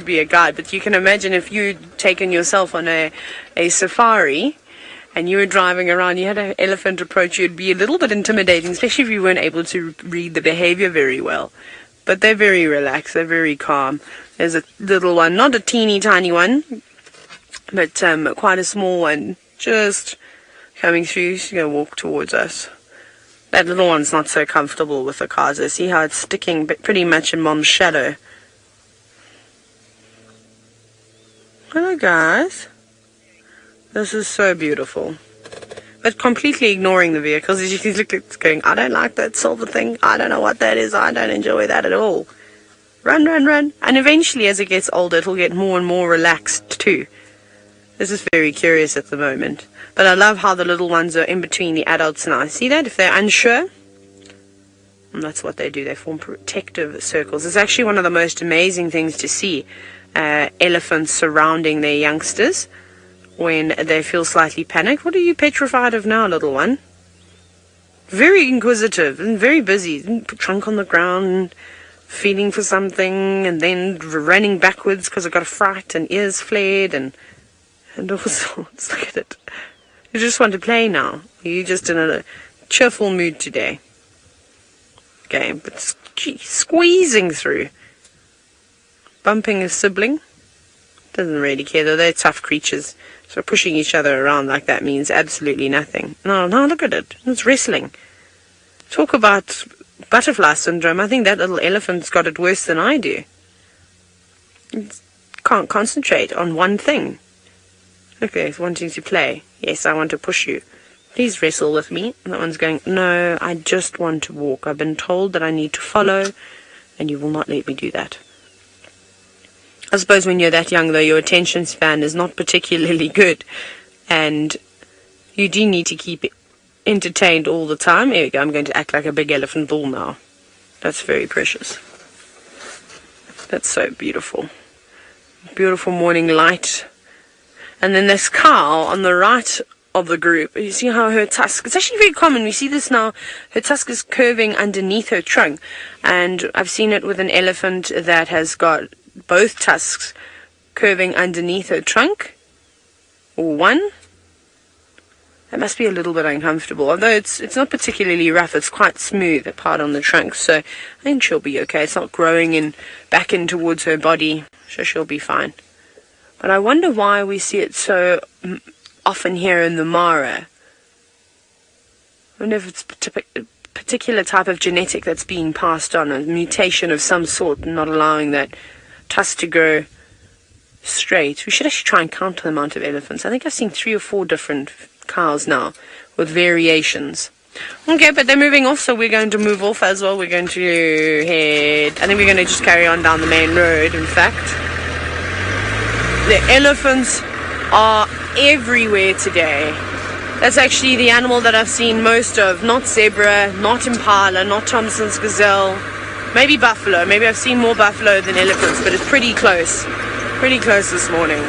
be a guide, but you can imagine if you'd taken yourself on a safari and you were driving around, you had an elephant approach you, it'd be a little bit intimidating, especially if you weren't able to read the behavior very well. But they're very relaxed, they're very calm. There's a little one, not a teeny tiny one, but quite a small one, just coming through. She's going to walk towards us. That little one's not so comfortable with the cars. I see how it's sticking pretty much in Mom's shadow. Hello guys. This is so beautiful. But completely ignoring the vehicles. As you can look, it's going, I don't like that silver thing. I don't know what that is. I don't enjoy that at all. Run, run, run. And eventually as it gets older, it'll get more and more relaxed too. This is very curious at the moment. But I love how the little ones are in between the adults now. See that? If they're unsure, and that's what they do. They form protective circles. It's actually one of the most amazing things to see. Elephants surrounding their youngsters when they feel slightly panicked. What are you petrified of now, little one? Very inquisitive and very busy. Trunk on the ground, feeling for something, and then running backwards because I got a fright and ears flared and all sorts. Look at it. You just want to play now. You're just in a cheerful mood today. Okay, but squeezing through. Bumping a sibling. Doesn't really care, though. They're tough creatures. So pushing each other around like that means absolutely nothing. No, look at it. It's wrestling. Talk about butterfly syndrome. I think that little elephant's got it worse than I do. It can't concentrate on one thing. Okay, it's wanting to play. Yes, I want to push you. Please wrestle with me. And that one's going, no, I just want to walk. I've been told that I need to follow, and you will not let me do that. I suppose when you're that young, though, your attention span is not particularly good, and you do need to keep it entertained all the time. Here we go. I'm going to act like a big elephant bull now. That's very precious. That's so beautiful. Beautiful morning light. And then this cow on the right of the group, you see how her tusk, it's actually very common, we see this now, her tusk is curving underneath her trunk, and I've seen it with an elephant that has got both tusks curving underneath her trunk, or one. That must be a little bit uncomfortable, although it's not particularly rough, it's quite smooth, the part on the trunk, so I think she'll be okay. It's not growing back in towards her body, so she'll be fine. But I wonder why we see it so often here in the Mara. I wonder if it's a particular type of genetic that's being passed on, a mutation of some sort, not allowing that tusk to grow straight. We should actually try and count the amount of elephants. I think I've seen 3 or 4 different cows now with variations. Okay, but they're moving off, so we're going to move off as well. We're going to head, I think we're going to just carry on down the main road, in fact. The elephants are everywhere today. That's actually the animal that I've seen most of. Not zebra, not impala, not Thompson's gazelle. Maybe buffalo. Maybe I've seen more buffalo than elephants, but it's pretty close. Pretty close this morning.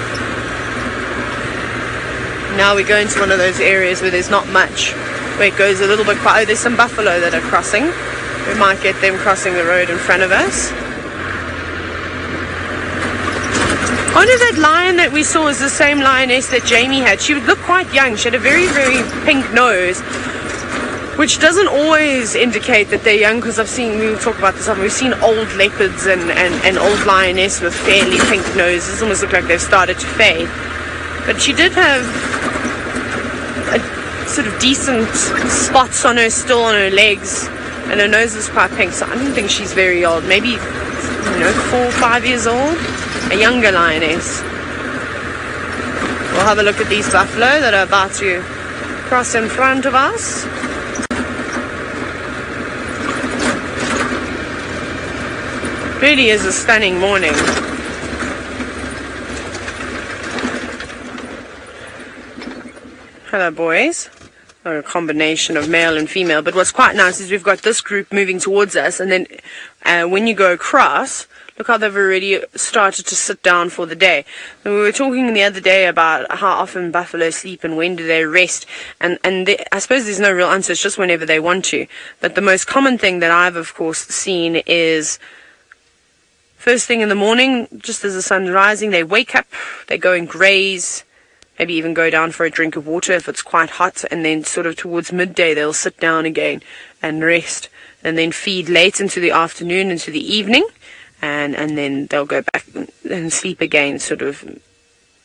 Now we go into one of those areas where there's not much. Where it goes a little bit quiet. Oh, there's some buffalo that are crossing. We might get them crossing the road in front of us. I wonder if that lion that we saw is the same lioness that Jamie had. She would look quite young. She had a very, very pink nose, which doesn't always indicate that they're young, because we'll talk about this often, we've seen old leopards and old lioness with fairly pink noses. Almost look like they've started to fade. But she did have a sort of decent spots on her, still on her legs, and her nose is quite pink, so I don't think she's very old. Maybe, 4 or 5 years old. A younger lioness. We'll have a look at these buffalo that are about to cross in front of us. Really is a stunning morning. Hello, boys. A combination of male and female, but what's quite nice is we've got this group moving towards us, and then when you go across, look how they've already started to sit down for the day. And we were talking the other day about how often buffalo sleep and when do they rest. And I suppose there's no real answer. It's just whenever they want to. But the most common thing that I've, of course, seen is First thing in the morning, just as the sun's rising, they wake up, they go and graze, maybe even go down for a drink of water if it's quite hot, and then sort of towards midday they'll sit down again and rest, and then feed late into the afternoon, into the evening, and then they'll go back and sleep again, sort of.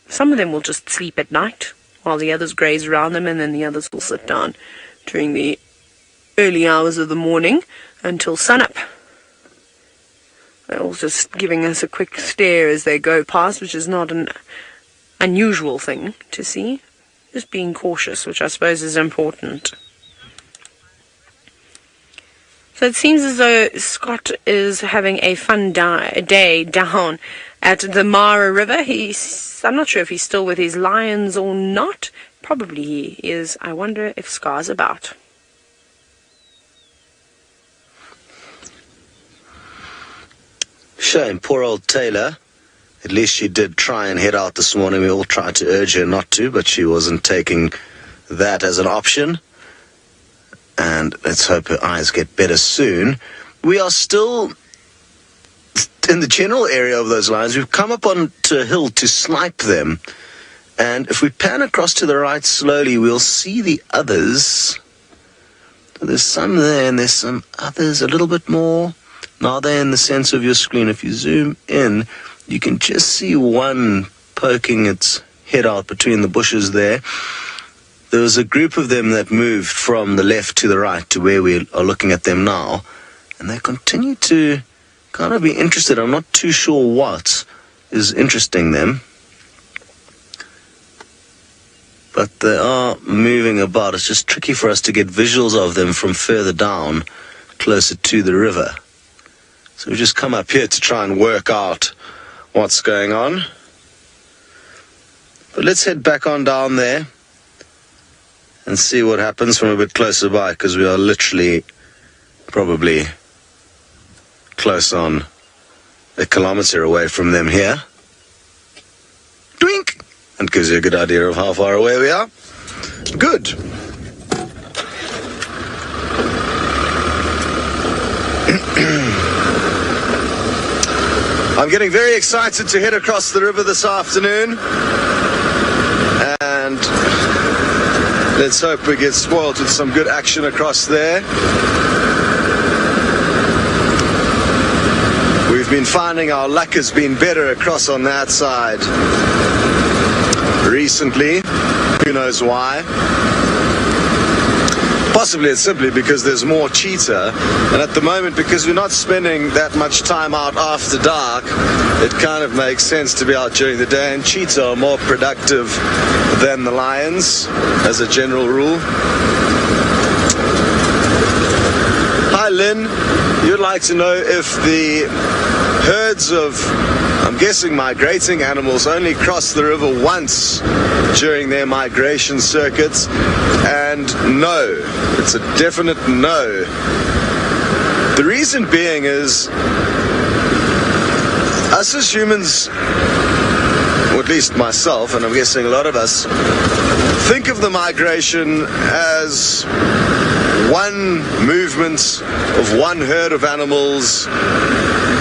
Some of them will just sleep at night while the others graze around them, and then the others will sit down during the early hours of the morning until sunup. They're all just giving us a quick stare as they go past, which is not an unusual thing to see. Just being cautious, which I suppose is important. So it seems as though Scott is having a fun day down at the Mara River. I'm not sure if he's still with his lions or not. Probably he is. I wonder if Scar's about. Shame, poor old Taylor. At least she did try and head out this morning. We all tried to urge her not to, but she wasn't taking that as an option. And let's hope her eyes get better soon. We are still in the general area of those lions. We've come up onto a hill to snipe them. And if we pan across to the right slowly, we'll see the others. So there's some there, and there's some others a little bit more. Now they're in the center of your screen. If you zoom in, you can just see one poking its head out between the bushes there. There was a group of them that moved from the left to the right to where we are looking at them now. And they continue to kind of be interested. I'm not too sure what is interesting them. But they are moving about. It's just tricky for us to get visuals of them from further down, closer to the river. So we've just come up here to try and work out what's going on. But let's head back on down there and see what happens from a bit closer by, because we are literally probably close on 1 kilometer away from them here. Twink! And gives you a good idea of how far away we are. Good. I'm getting very excited to head across the river this afternoon, and let's hope we get spoiled with some good action across there. We've been finding our luck has been better across on that side recently. Who knows why? Possibly it's simply because there's more cheetah, and at the moment, because we're not spending that much time out after dark, it kind of makes sense to be out during the day, and cheetah are more productive than the lions as a general rule. Hi Lynn, you'd like to know if the herds of, I'm guessing, migrating animals only cross the river once during their migration circuits, and no, it's a definite no. The reason being is us as humans, or at least myself, and I'm guessing a lot of us, think of the migration as one movement of one herd of animals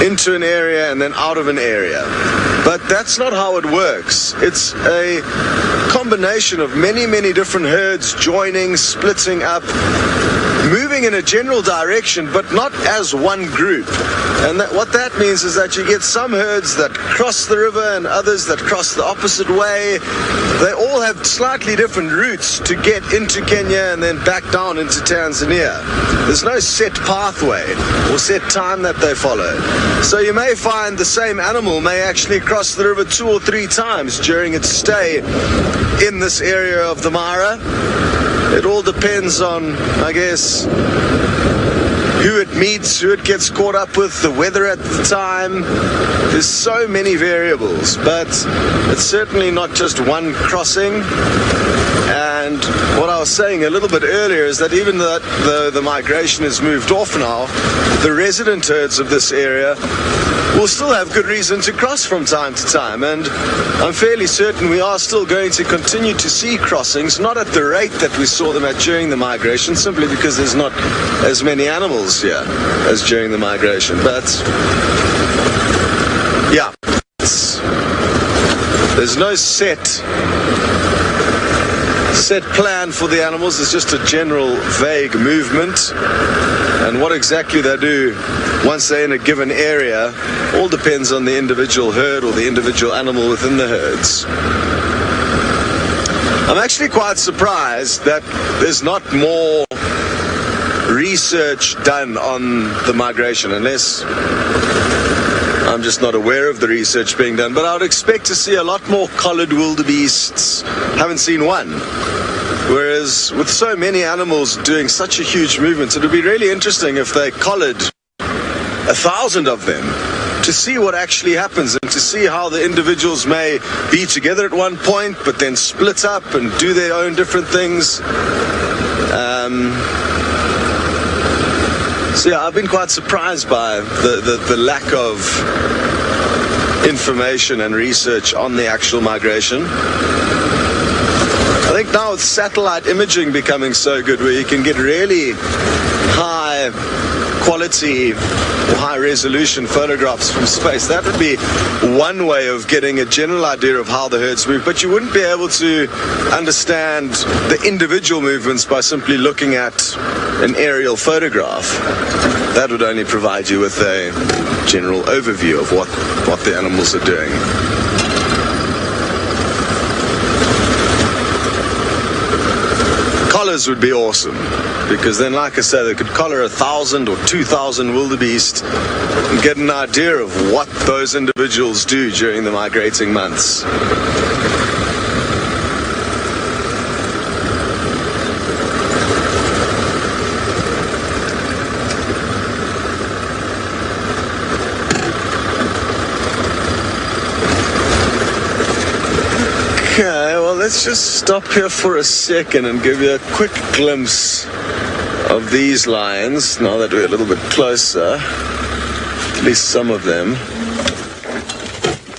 into an area and then out of an area. But that's not how it works. It's a combination of many, many different herds joining, splitting up, moving in a general direction, but not as one group. And what that means is that you get some herds that cross the river and others that cross the opposite way. They all have slightly different routes to get into Kenya and then back down into Tanzania. There's no set pathway or set time that they follow. So you may find the same animal may actually cross the river 2 or 3 times during its stay in this area of the Mara. It all depends on, I guess, who it meets, who it gets caught up with, the weather at the time. There's so many variables, but it's certainly not just one crossing. And what I was saying a little bit earlier is that even though the migration has moved off now, the resident herds of this area will still have good reason to cross from time to time. And I'm fairly certain we are still going to continue to see crossings, not at the rate that we saw them at during the migration, simply because there's not as many animals here as during the migration. But There's no set plan for the animals. It's just a general vague movement, and what exactly they do once they're in a given area all depends on the individual herd or the individual animal within the herds. I'm actually quite surprised that there's not more research done on the migration, unless I'm just not aware of the research being done. But I would expect to see a lot more collared wildebeests. Haven't seen one. Whereas with so many animals doing such a huge movement, it would be really interesting if they collared 1,000 of them to see what actually happens, and to see how the individuals may be together at one point but then split up and do their own different things. So yeah, I've been quite surprised by the lack of information and research on the actual migration. I think now with satellite imaging becoming so good, where you can get really high quality or high resolution photographs from space, that would be one way of getting a general idea of how the herds move. But you wouldn't be able to understand the individual movements by simply looking at an aerial photograph. That would only provide you with a general overview of what the animals are doing. Collars would be awesome, because then, like I say, they could collar 1,000 or 2,000 wildebeest and get an idea of what those individuals do during the migrating months. Okay, well, let's just stop here for a second and give you a quick glimpse of these lions, now that we're a little bit closer, at least some of them.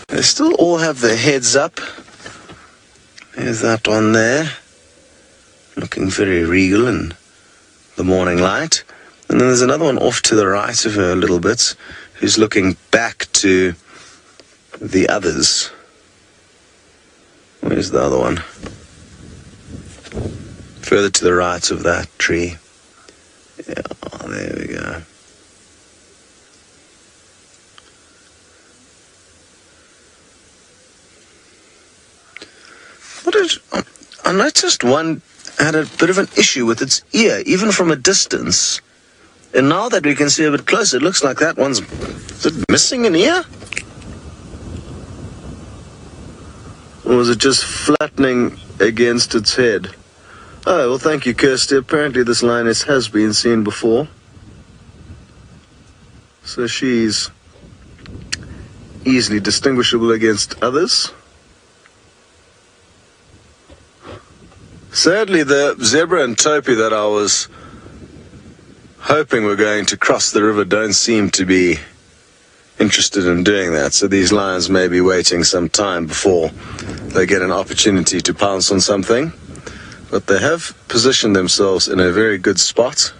They still all have their heads up. There's that one there, looking very regal in the morning light. And then there's another one off to the right of her a little bit, who's looking back to the others. Where's the other one? Further to the right of that tree. Yeah, there we go. I noticed one had a bit of an issue with its ear, even from a distance. And now that we can see a bit closer, it looks like that one's... Is it missing an ear? Or was it just flattening against its head? Oh, well, thank you, Kirsty. Apparently this lioness has been seen before. So she's easily distinguishable against others. Sadly, the zebra and topi that I was hoping were going to cross the river don't seem to be interested in doing that. So these lions may be waiting some time before they get an opportunity to pounce on something. But they have positioned themselves in a very good spot,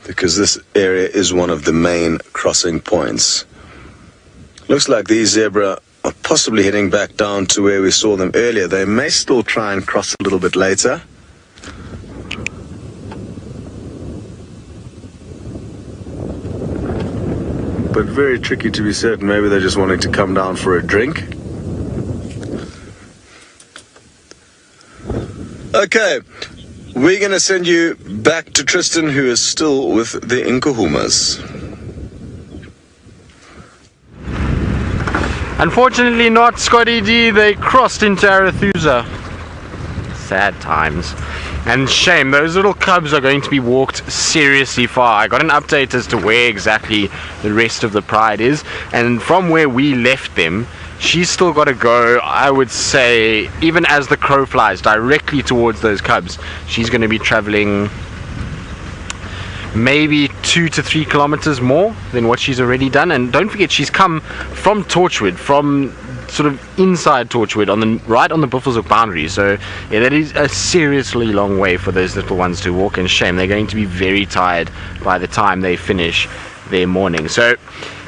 because this area is one of the main crossing points. Looks like these zebra are possibly heading back down to where we saw them earlier. They may still try and cross a little bit later. But very tricky to be certain. Maybe they're just wanting to come down for a drink. Okay, we're going to send you back to Tristan, who is still with the Nkuhumas. Unfortunately not, Scotty D. They crossed into Arathusa. Sad times. And shame, those little cubs are going to be walked seriously far. I got an update as to where exactly the rest of the pride is, and from where we left them, she's still got to go, I would say, even as the crow flies, directly towards those cubs. She's going to be traveling maybe 2 to 3 kilometers more than what she's already done. And don't forget, she's come from Torchwood, from sort of inside Torchwood, right on the Buffelshoek boundary. So yeah, that is a seriously long way for those little ones to walk, and shame, they're going to be very tired by the time they finish their morning. So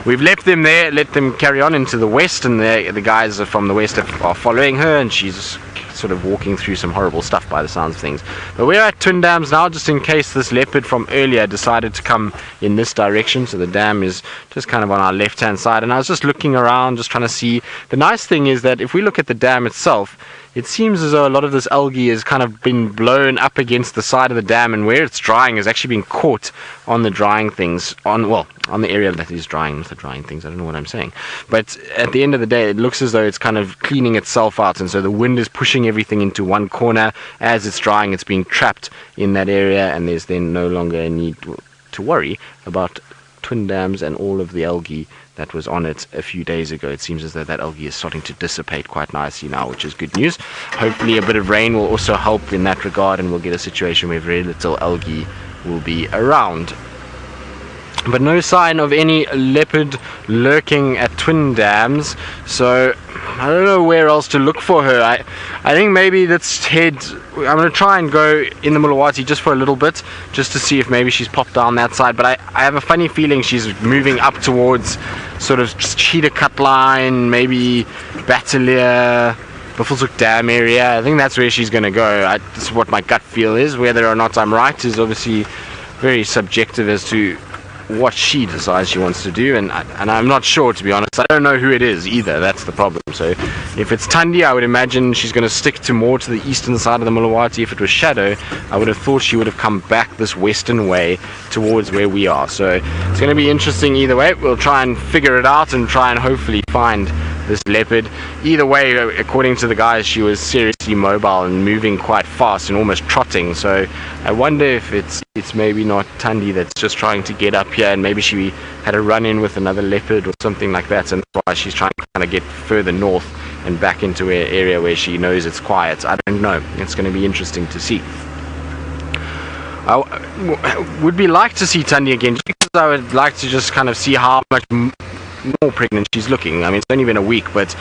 we've left them there, let them carry on into the west, and the guys from the west are following her, and she's sort of walking through some horrible stuff by the sounds of things. But we're at Twin Dams now, just in case this leopard from earlier decided to come in this direction. So the dam is just kind of on our left hand side, and I was just looking around, just trying to see. The nice thing is that if we look at the dam itself, it seems as though a lot of this algae has kind of been blown up against the side of the dam, and where it's drying is actually being caught on the drying things, on the area that is drying, with the drying things, I don't know what I'm saying. But at the end of the day, it looks as though it's kind of cleaning itself out, and so the wind is pushing everything into one corner. As it's drying, it's being trapped in that area, and there's then no longer a need to worry about Twin Dams and all of the algae that was on it a few days ago. It seems as though that algae is starting to dissipate quite nicely now, which is good news. Hopefully a bit of rain will also help in that regard, and we'll get a situation where very little algae will be around. But no sign of any leopard lurking at Twin Dams, so I don't know where else to look for her. I think maybe let's head. I'm going to try and go in the Mulawati just for a little bit, just to see if maybe she's popped down that side. But I have a funny feeling she's moving up towards sort of Cheetah Cut Line, maybe Battalier, Buffelshoek Dam area. I think that's where she's going to go. That's what my gut feel is. Whether or not I'm right is obviously very subjective as to what she decides she wants to do, and I'm not sure, to be honest. I don't know who it is either. That's the problem. So if it's Thandi, I would imagine she's going to stick to more to the eastern side of the Mulawati. If it was Shadow, I would have thought she would have come back this western way towards where we are. So it's going to be interesting either way. We'll try and figure it out and try and hopefully find this leopard. Either way, according to the guys, she was seriously mobile and moving quite fast and almost trotting. So I wonder if it's maybe not Thandi that's just trying to get up here, and maybe she had a run-in with another leopard or something like that, and that's why she's trying to kind of get further north and back into an area where she knows it's quiet. I don't know. It's going to be interesting to see. I would be like to see Thandi again, just because I would like to just kind of see how much more pregnant she's looking. I mean, it's only been a week, but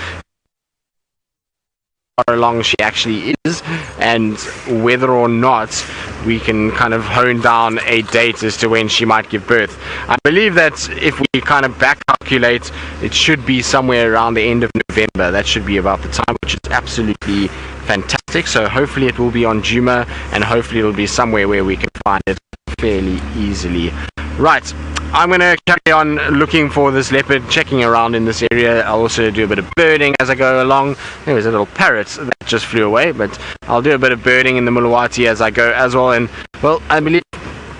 how long she actually is, and whether or not we can kind of hone down a date as to when she might give birth. I believe that if we kind of back calculate, it should be somewhere around the end of November. That should be about the time, which is absolutely fantastic. So hopefully it will be on Djuma, and hopefully it'll be somewhere where we can find it fairly easily. Right, I'm going to carry on looking for this leopard, checking around in this area. I'll also do a bit of birding as I go along. There was a little parrot that just flew away, but I'll do a bit of birding in the Mulawati as I go as well. And, well, I believe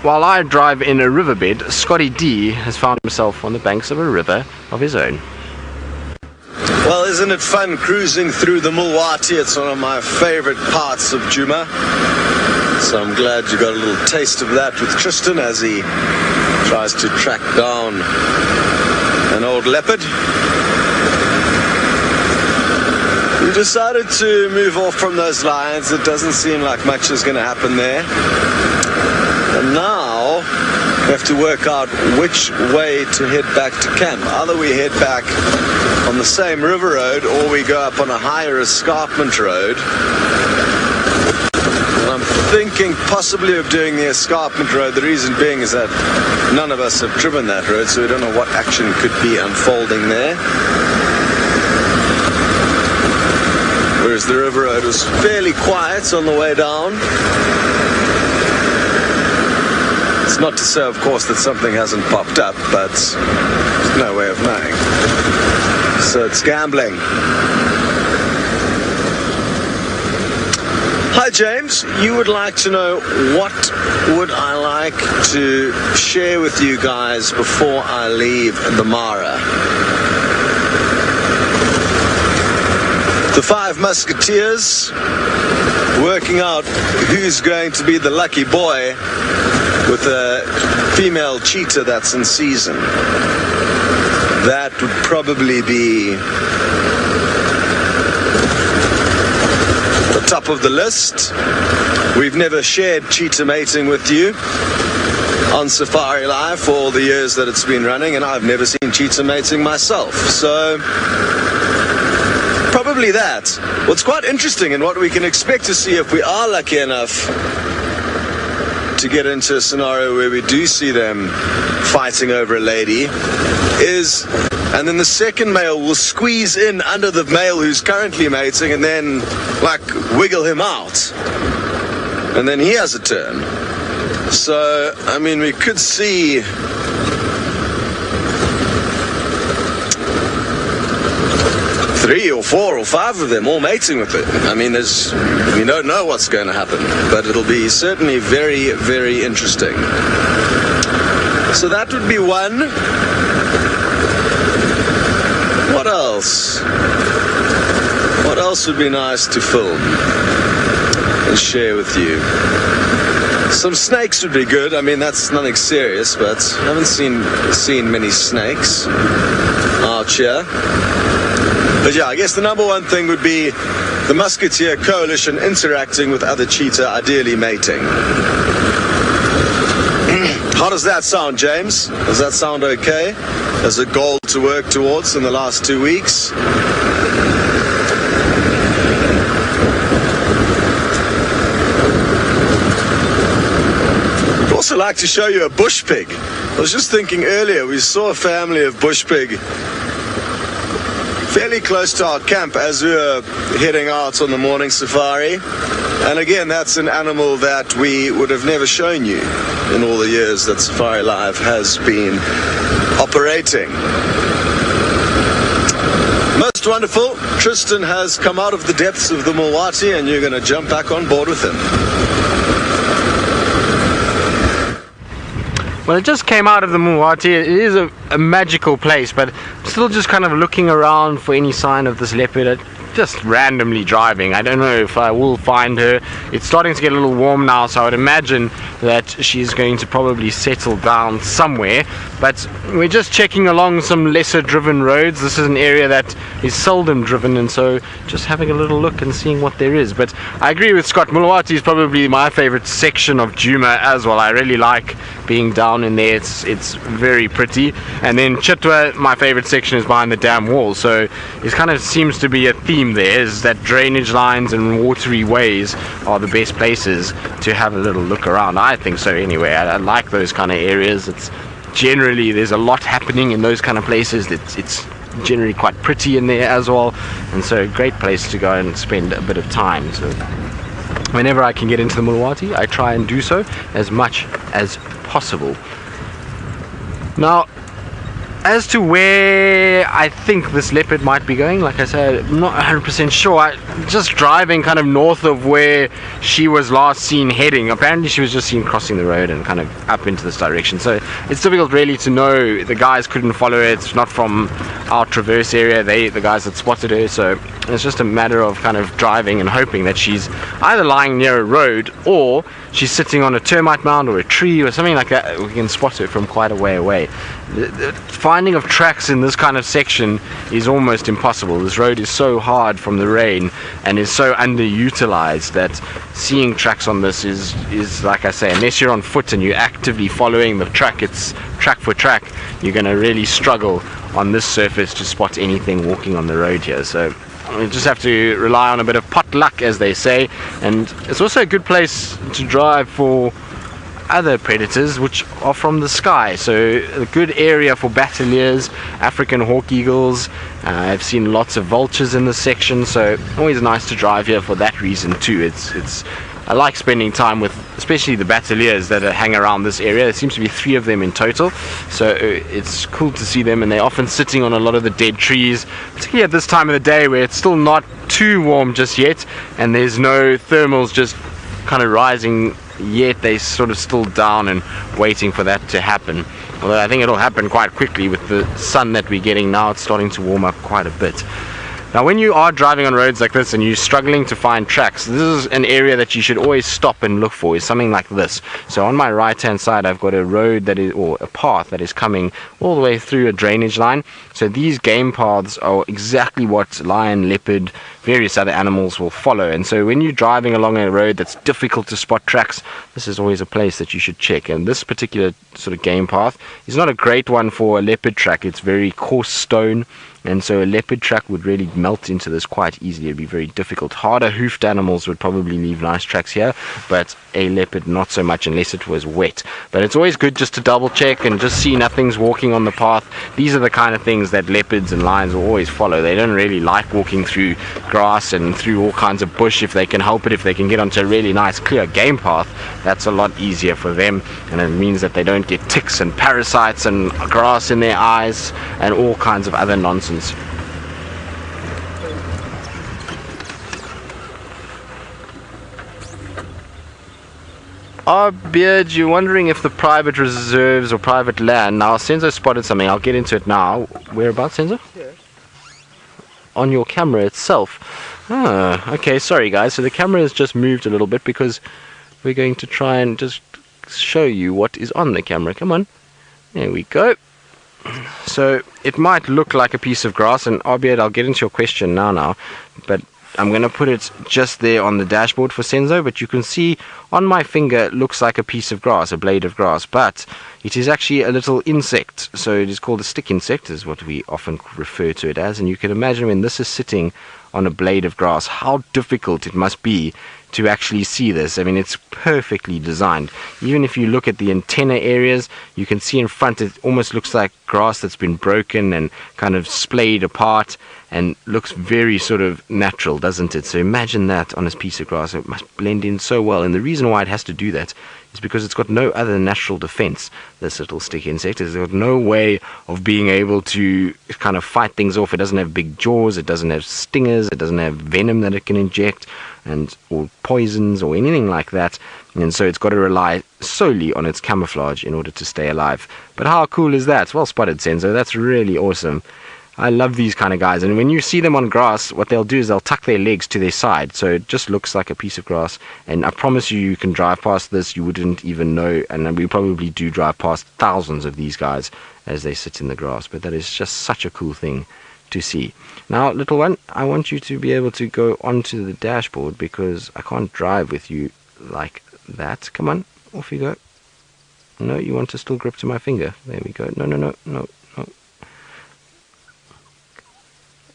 while I drive in a riverbed, Scotty D has found himself on the banks of a river of his own. Well, isn't it fun cruising through the Mulawati? It's one of my favorite parts of Djuma. So I'm glad you got a little taste of that with Tristan as he tries to track down an old leopard. We decided to move off from those lines. It doesn't seem like much is going to happen there. And now we have to work out which way to head back to camp. Either we head back on the same river road, or we go up on a higher escarpment road. And I'm thinking possibly of doing the escarpment road. The reason being is that none of us have driven that road, so we don't know what action could be unfolding there. Whereas the river road was fairly quiet on the way down. It's not to say, of course, that something hasn't popped up, but there's no way of knowing. So it's gambling. Hi James, you would like to know what would I like to share with you guys before I leave the Mara. The Five Musketeers working out who's going to be the lucky boy with a female cheetah that's in season. That would probably be the top of the list. We've never shared cheetah mating with you on Safari Live for all the years that it's been running, and I've never seen cheetah mating myself. So probably that. What's quite interesting and what we can expect to see if we are lucky enough to get into a scenario where we do see them fighting over a lady is, and then the second male will squeeze in under the male who's currently mating and then like wiggle him out, and then he has a turn. So I mean, we could see three or four or five of them all mating with it. I mean, we don't know what's going to happen, but it'll be certainly very, very interesting. So that would be one. What else? What else would be nice to film and share with you? Some snakes would be good. I mean, that's nothing serious, but I haven't seen many snakes out here. But yeah, I guess the number one thing would be the Musketeer Coalition interacting with other cheetah, ideally mating. How does that sound, James? Does that sound okay? As a goal to work towards in the last 2 weeks? I'd also like to show you a bush pig. I was just thinking earlier, we saw a family of bush pig fairly close to our camp as we were heading out on the morning safari. And again, that's an animal that we would have never shown you in all the years that Safari Live has been operating. Most wonderful. Tristan has come out of the depths of the Mulwati, and you're going to jump back on board with him. Well, it just came out of the Mulwati. It is a magical place, but I'm still just kind of looking around for any sign of this leopard. Just randomly driving. I don't know if I will find her. It's starting to get a little warm now, so I would imagine that she's going to probably settle down somewhere. But we're just checking along some lesser driven roads. This is an area that is seldom driven, and so just having a little look and seeing what there is. But I agree with Scott, Mulwati is probably my favorite section of Djuma as well. I really like being down in there. It's very pretty. And then Chitwa, my favorite section, is behind the dam wall, so it kind of seems to be a theme there, is that drainage lines and watery ways are the best places to have a little look around. I think so anyway. I like those kind of areas. It's generally, there's a lot happening in those kind of places. It's generally quite pretty in there as well, and so a great place to go and spend a bit of time. So whenever I can get into the Mulwati, I try and do so as much as possible. Now, as to where I think this leopard might be going, like I said, I'm not 100% sure. Just driving kind of north of where she was last seen heading. Apparently she was just seen crossing the road and kind of up into this direction. So it's difficult really to know. The guys couldn't follow her. It's not from our traverse area. The guys that spotted her. So it's just a matter of kind of driving and hoping that she's either lying near a road or she's sitting on a termite mound or a tree or something like that. We can spot her from quite a way away. The finding of tracks in this kind of section is almost impossible. This road is so hard from the rain and is so underutilized that seeing tracks on this is like I say, unless you're on foot and you're actively following the track, it's track for track, you're going to really struggle on this surface to spot anything walking on the road here. So you just have to rely on a bit of pot luck, as they say, and it's also a good place to drive for other predators which are from the sky. So a good area for bataliers, African hawk eagles. I've seen lots of vultures in this section, so always nice to drive here for that reason too. I like spending time with especially the bataliers that hang around this area. There seems to be 3 of them in total, so it's cool to see them, and they're often sitting on a lot of the dead trees, particularly at this time of the day where it's still not too warm just yet and there's no thermals just kind of rising yet. They're sort of still down and waiting for that to happen, although I think it'll happen quite quickly with the sun that we're getting now. It's starting to warm up quite a bit. Now, when you are driving on roads like this and you're struggling to find tracks, this is an area that you should always stop and look for, is something like this. So on my right hand side I've got a road that is, or a path that is coming all the way through a drainage line. So these game paths are exactly what lion, leopard, various other animals will follow, and so when you're driving along a road that's difficult to spot tracks, this is always a place that you should check. And this particular sort of game path is not a great one for a leopard track. It's very coarse stone and so a leopard track would really melt into this quite easily. It'd be very difficult. Harder hoofed animals would probably leave nice tracks here, but a leopard not so much unless it was wet. But it's always good just to double check and just see nothing's walking on the path. These are the kind of things that leopards and lions will always follow. They don't really like walking through grass and through all kinds of bush. If they can help it, if they can get onto a really nice clear game path, that's a lot easier for them, and it means that they don't get ticks and parasites and grass in their eyes and all kinds of other nonsense. Beard, you're wondering if the private reserves or private land. Now, Senzo spotted something. I'll get into it now. Whereabouts, Senzo? Here. On your camera itself. Ah, okay, sorry guys. So the camera has just moved a little bit because we're going to try and just show you what is on the camera. Come on. There we go. So it might look like a piece of grass, and Beard, I'll get into your question now, but I'm going to put it just there on the dashboard for Senzo, but you can see on my finger it looks like a piece of grass, a blade of grass, but it is actually a little insect. So it is called a stick insect, is what we often refer to it as, and you can imagine when this is sitting on a blade of grass, how difficult it must be to actually see this. I mean, it's perfectly designed. Even if you look at the antenna areas, you can see in front it almost looks like grass that's been broken and kind of splayed apart, and looks very sort of natural, doesn't it? So imagine that on this piece of grass. It must blend in so well, and the reason why it has to do that is because it's got no other natural defense. This little stick insect has got no way of being able to kind of fight things off. It doesn't have big jaws, it doesn't have stingers, it doesn't have venom that it can inject, and or poisons or anything like that, and so it's got to rely solely on its camouflage in order to stay alive. But how cool is that? Well spotted, Senzo. That's really awesome. I love these kind of guys, and when you see them on grass, what they'll do is they'll tuck their legs to their side, so it just looks like a piece of grass. And I promise you can drive past this, you wouldn't even know, and we probably do drive past thousands of these guys as they sit in the grass. But that is just such a cool thing to see. Now, little one, I want you to be able to go onto the dashboard, because I can't drive with you like that. Come on, off you go. No, you want to still grip to my finger. There we go. No.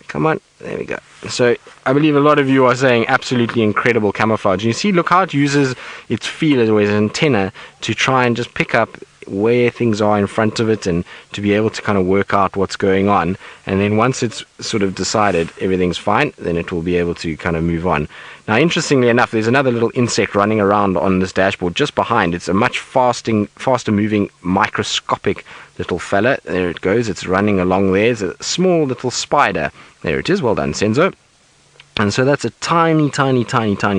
Come on, there we go. So I believe a lot of you are saying absolutely incredible camouflage. And you see, look how it uses its feelers or its antenna to try and just pick up where things are in front of it, and to be able to kind of work out what's going on. And then once it's sort of decided everything's fine, then it will be able to kind of move on. Now, interestingly enough, there's another little insect running around on this dashboard just behind. It's a much faster moving microscopic little fella. There it goes. It's running along there. It's a small little spider. There it is. Well done, Senzo. And so that's a tiny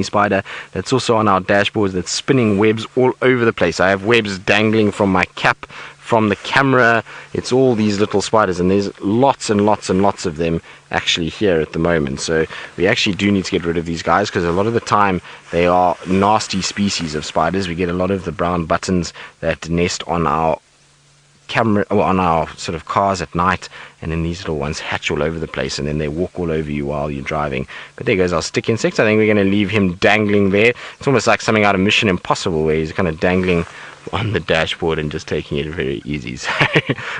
spider that's also on our dashboards, that's spinning webs all over the place. I have webs dangling from my cap, from the camera. It's all these little spiders, and there's lots and lots of them actually here at the moment. So we actually do need to get rid of these guys, because a lot of the time they are nasty species of spiders. We get a lot of the brown buttons that nest on our camera, or on our sort of cars at night, and then these little ones hatch all over the place, and then they walk all over you while you're driving. But there goes our stick insect. I think we're going to leave him dangling there. It's almost like something out of Mission Impossible, where he's kind of dangling on the dashboard and just taking it very easy. So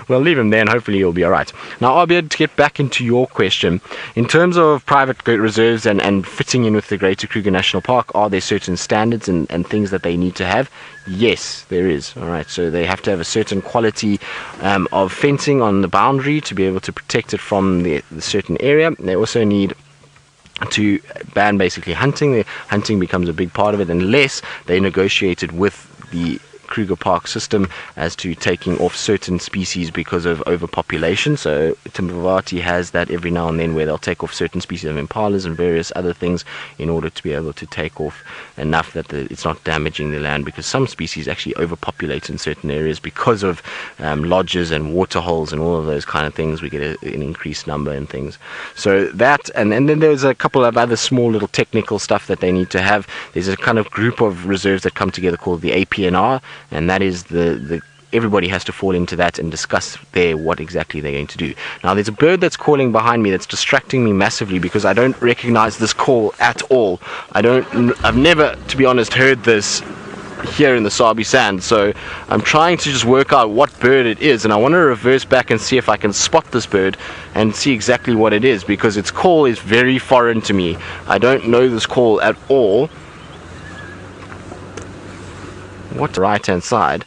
we'll leave him there, and hopefully he'll be alright. Now, I'll be able to get back into your question. In terms of private reserves and fitting in with the Greater Kruger National Park, are there certain standards and things that they need to have? Yes, there is. Alright, so they have to have a certain quality of fencing on the boundary to be able to protect it from the certain area. They also need to ban basically hunting. The hunting becomes a big part of it, unless they negotiated with the Kruger Park system as to taking off certain species because of overpopulation. So Timbavati has that every now and then, where they'll take off certain species of impalas and various other things in order to be able to take off enough that it's not damaging the land, because some species actually overpopulate in certain areas because of lodges and water holes and all of those kind of things. We get an increased number and things. So that, and then there's a couple of other small little technical stuff that they need to have. There's a kind of group of reserves that come together called the APNR, and that is the everybody has to fall into that and discuss there what exactly they're going to do. Now, there's a bird that's calling behind me that's distracting me massively, because I don't recognize this call at all. I've never, to be honest, heard this here in the Sabi sand. So I'm trying to just work out what bird it is, and I want to reverse back and see if I can spot this bird and see exactly what it is, because its call is very foreign to me. I don't know this call at all. What, the right hand side?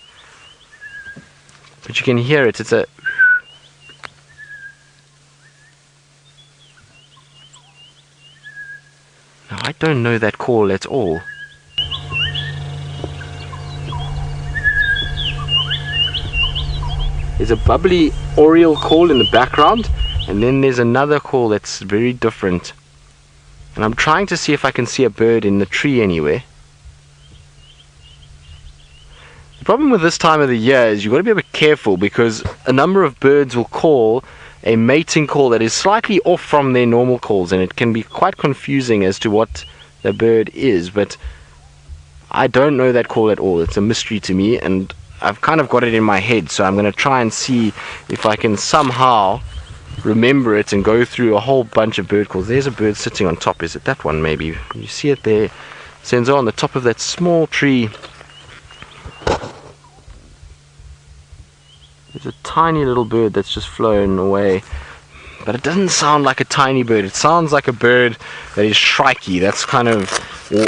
But you can hear it. It's a no, I don't know that call at all. There's a bubbly oriole call in the background, and then there's another call that's very different. And I'm trying to see if I can see a bird in the tree anywhere. The problem with this time of the year is you've got to be a bit careful, because a number of birds will call a mating call that is slightly off from their normal calls, and it can be quite confusing as to what the bird is. But I don't know that call at all. It's a mystery to me, and I've kind of got it in my head, so I'm going to try and see if I can somehow remember it and go through a whole bunch of bird calls. There's a bird sitting on top. Is it that one maybe? You see it there, Senzo, on the top of that small tree. There's a tiny little bird that's just flown away. But it doesn't sound like a tiny bird. It sounds like a bird that is shrikey. That's kind of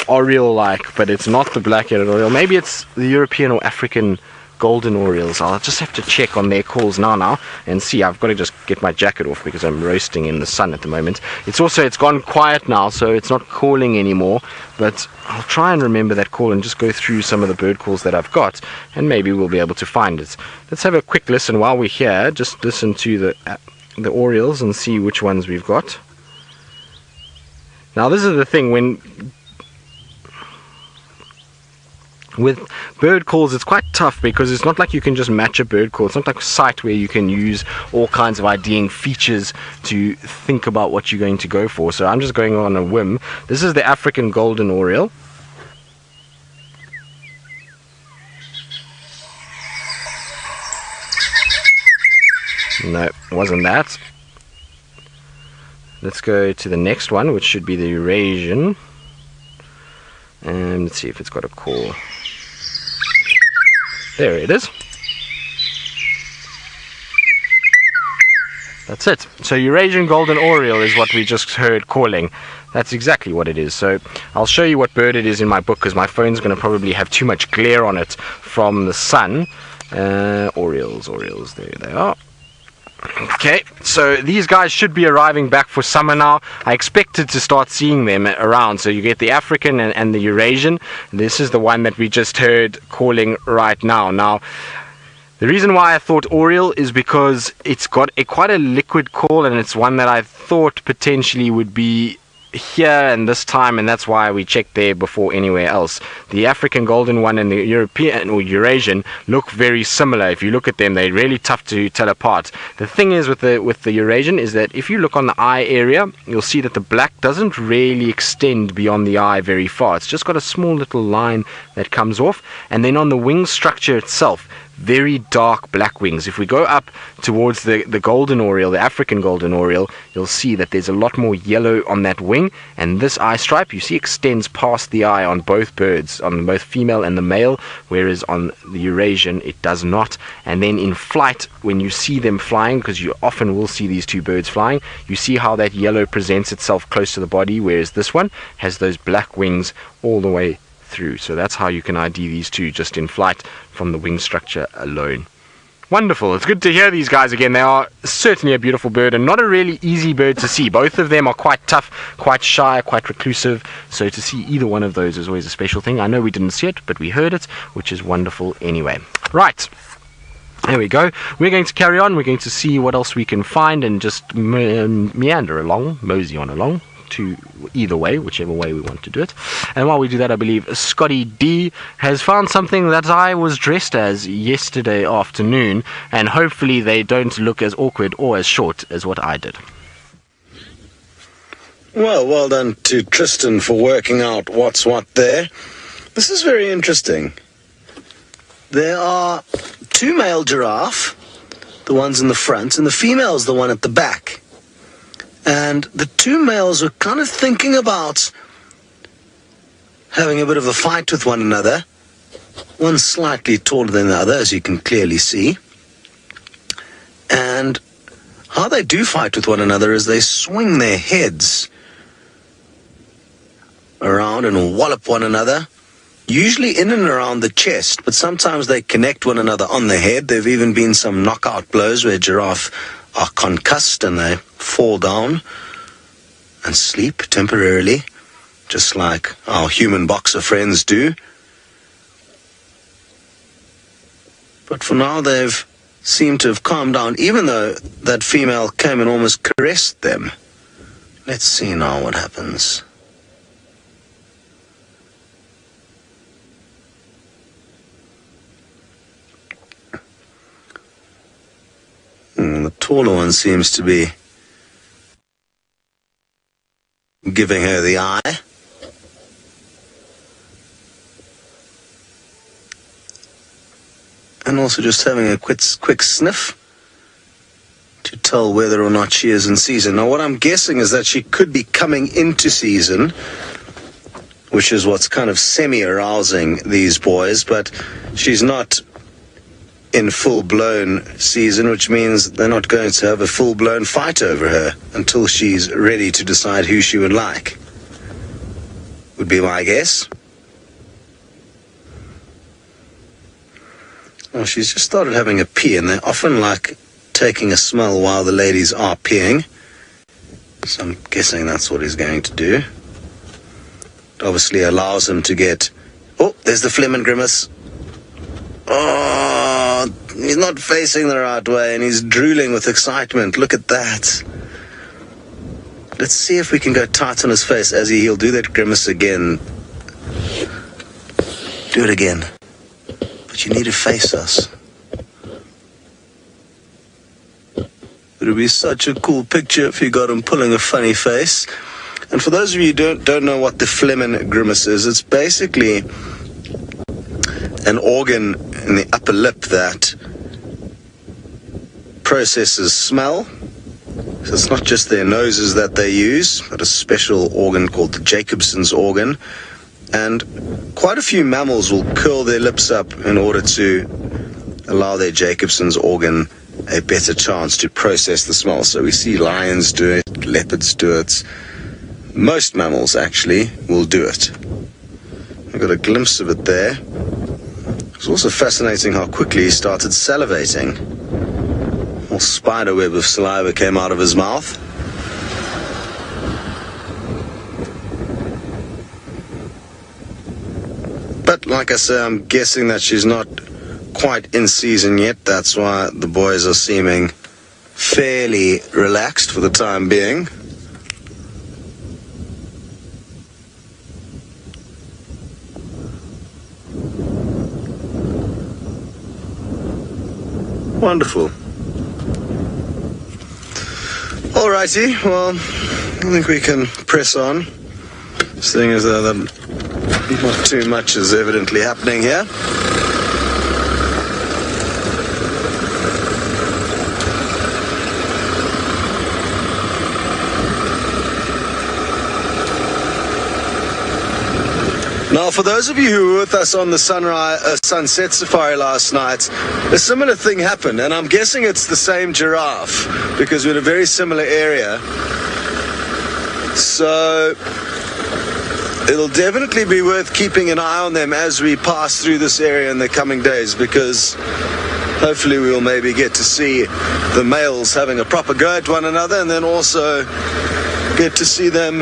oriole-like, but it's not the black-headed oriole. Maybe it's the European or African golden orioles. I'll just have to check on their calls now and see. I've got to just get my jacket off because I'm roasting in the sun at the moment. It's gone quiet now, so it's not calling anymore, but I'll try and remember that call and just go through some of the bird calls that I've got, and maybe we'll be able to find it. Let's have a quick listen while we're here. Just listen to the orioles and see which ones we've got. Now this is the thing, with bird calls it's quite tough, because it's not like you can just match a bird call. It's not like a site where you can use all kinds of IDing features to think about what you're going to go for. So I'm just going on a whim. This is the African golden oriole. No, it wasn't that. Let's go to the next one, which should be the Eurasian. And let's see if it's got a call. There it is. That's it. So Eurasian golden oriole is what we just heard calling. That's exactly what it is. So I'll show you what bird it is in my book, because my phone's going to probably have too much glare on it from the sun. Orioles, there they are. Okay, so these guys should be arriving back for summer now. I expected to start seeing them around. So you get the African and the Eurasian. This is the one that we just heard calling right now. Now, the reason why I thought oriole is because it's got quite a liquid call, and it's one that I thought potentially would be here and this time, and that's why we checked there before anywhere else. The African golden one and the European or Eurasian look very similar. If you look at them, they're really tough to tell apart. The thing is with the Eurasian is that if you look on the eye area, you'll see that the black doesn't really extend beyond the eye very far. It's just got a small little line that comes off, and then on the wing structure itself, very dark black wings. If we go up towards the golden oriole, the African golden oriole, you'll see that there's a lot more yellow on that wing, and this eye stripe you see extends past the eye on both birds, on both female and the male, whereas on the Eurasian it does not. And then in flight, when you see them flying, because you often will see these two birds flying, you see how that yellow presents itself close to the body, whereas this one has those black wings all the way through. So that's how you can ID these two just in flight from the wing structure alone. Wonderful. It's good to hear these guys again. They are certainly a beautiful bird, and not a really easy bird to see. Both of them are quite tough, quite shy, quite reclusive. So to see either one of those is always a special thing. I know we didn't see it, but we heard it, which is wonderful anyway. Right. There we go. We're going to carry on. We're going to see what else we can find and just meander along, mosey on along, to either way, whichever way we want to do it. And while we do that, I believe Scotty D has found something that I was dressed as yesterday afternoon, and hopefully they don't look as awkward or as short as what I did. Well done to Tristan for working out what's what there. This is very interesting. There are two male giraffe, the ones in the front, and the female's the one at the back. And the two males were kind of thinking about having a bit of a fight with one another. One slightly taller than the other, as you can clearly see. And how they do fight with one another is they swing their heads around and wallop one another, usually in and around the chest, but sometimes they connect one another on the head. There have even been some knockout blows where giraffe are concussed and they fall down and sleep temporarily, just like our human boxer friends do. But for now they've seemed to have calmed down, even though that female came and almost caressed them. Let's see now what happens. The taller one seems to be giving her the eye. And also just having a quick sniff to tell whether or not she is in season. Now what I'm guessing is that she could be coming into season, which is what's kind of semi-arousing these boys, but she's not in full-blown season, which means they're not going to have a full-blown fight over her until she's ready to decide who she would like. Would be my guess. Well, she's just started having a pee, and they often like taking a smell while the ladies are peeing. So I'm guessing that's what he's going to do. It obviously allows him to get... Oh, there's the Fleming grimace. Oh, he's not facing the right way, and he's drooling with excitement. Look at that. Let's see if we can go tight on his face as he'll do that grimace again. Do it again. But you need to face us. It would be such a cool picture if you got him pulling a funny face. And for those of you who don't know what the Fleming grimace is, it's basically an organ in the upper lip that processes smell. So it's not just their noses that they use, but a special organ called the Jacobson's organ. And quite a few mammals will curl their lips up in order to allow their Jacobson's organ a better chance to process the smell. So we see lions do it, leopards do it. Most mammals actually will do it. I got a glimpse of it there. It's also fascinating how quickly he started salivating. A whole spider web of saliva came out of his mouth. But like I say, I'm guessing that she's not quite in season yet. That's why the boys are seeming fairly relaxed for the time being. Wonderful. Alrighty, well, I think we can press on, seeing as though not too much is evidently happening here. Now, for those of you who were with us on the sunset safari last night, a similar thing happened, and I'm guessing it's the same giraffe, because we're in a very similar area. So it'll definitely be worth keeping an eye on them as we pass through this area in the coming days, because hopefully we will maybe get to see the males having a proper go at one another, and then also get to see them,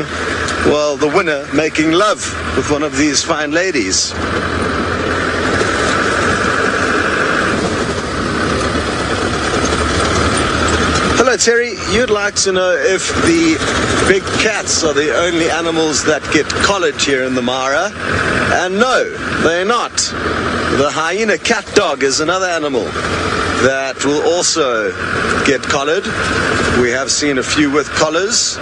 well, the winner making love with one of these fine ladies. Hello, Terry. You'd like to know if the big cats are the only animals that get collared here in the Mara. And no, they're not. The hyena cat dog is another animal that will also get collared. We have seen a few with collars.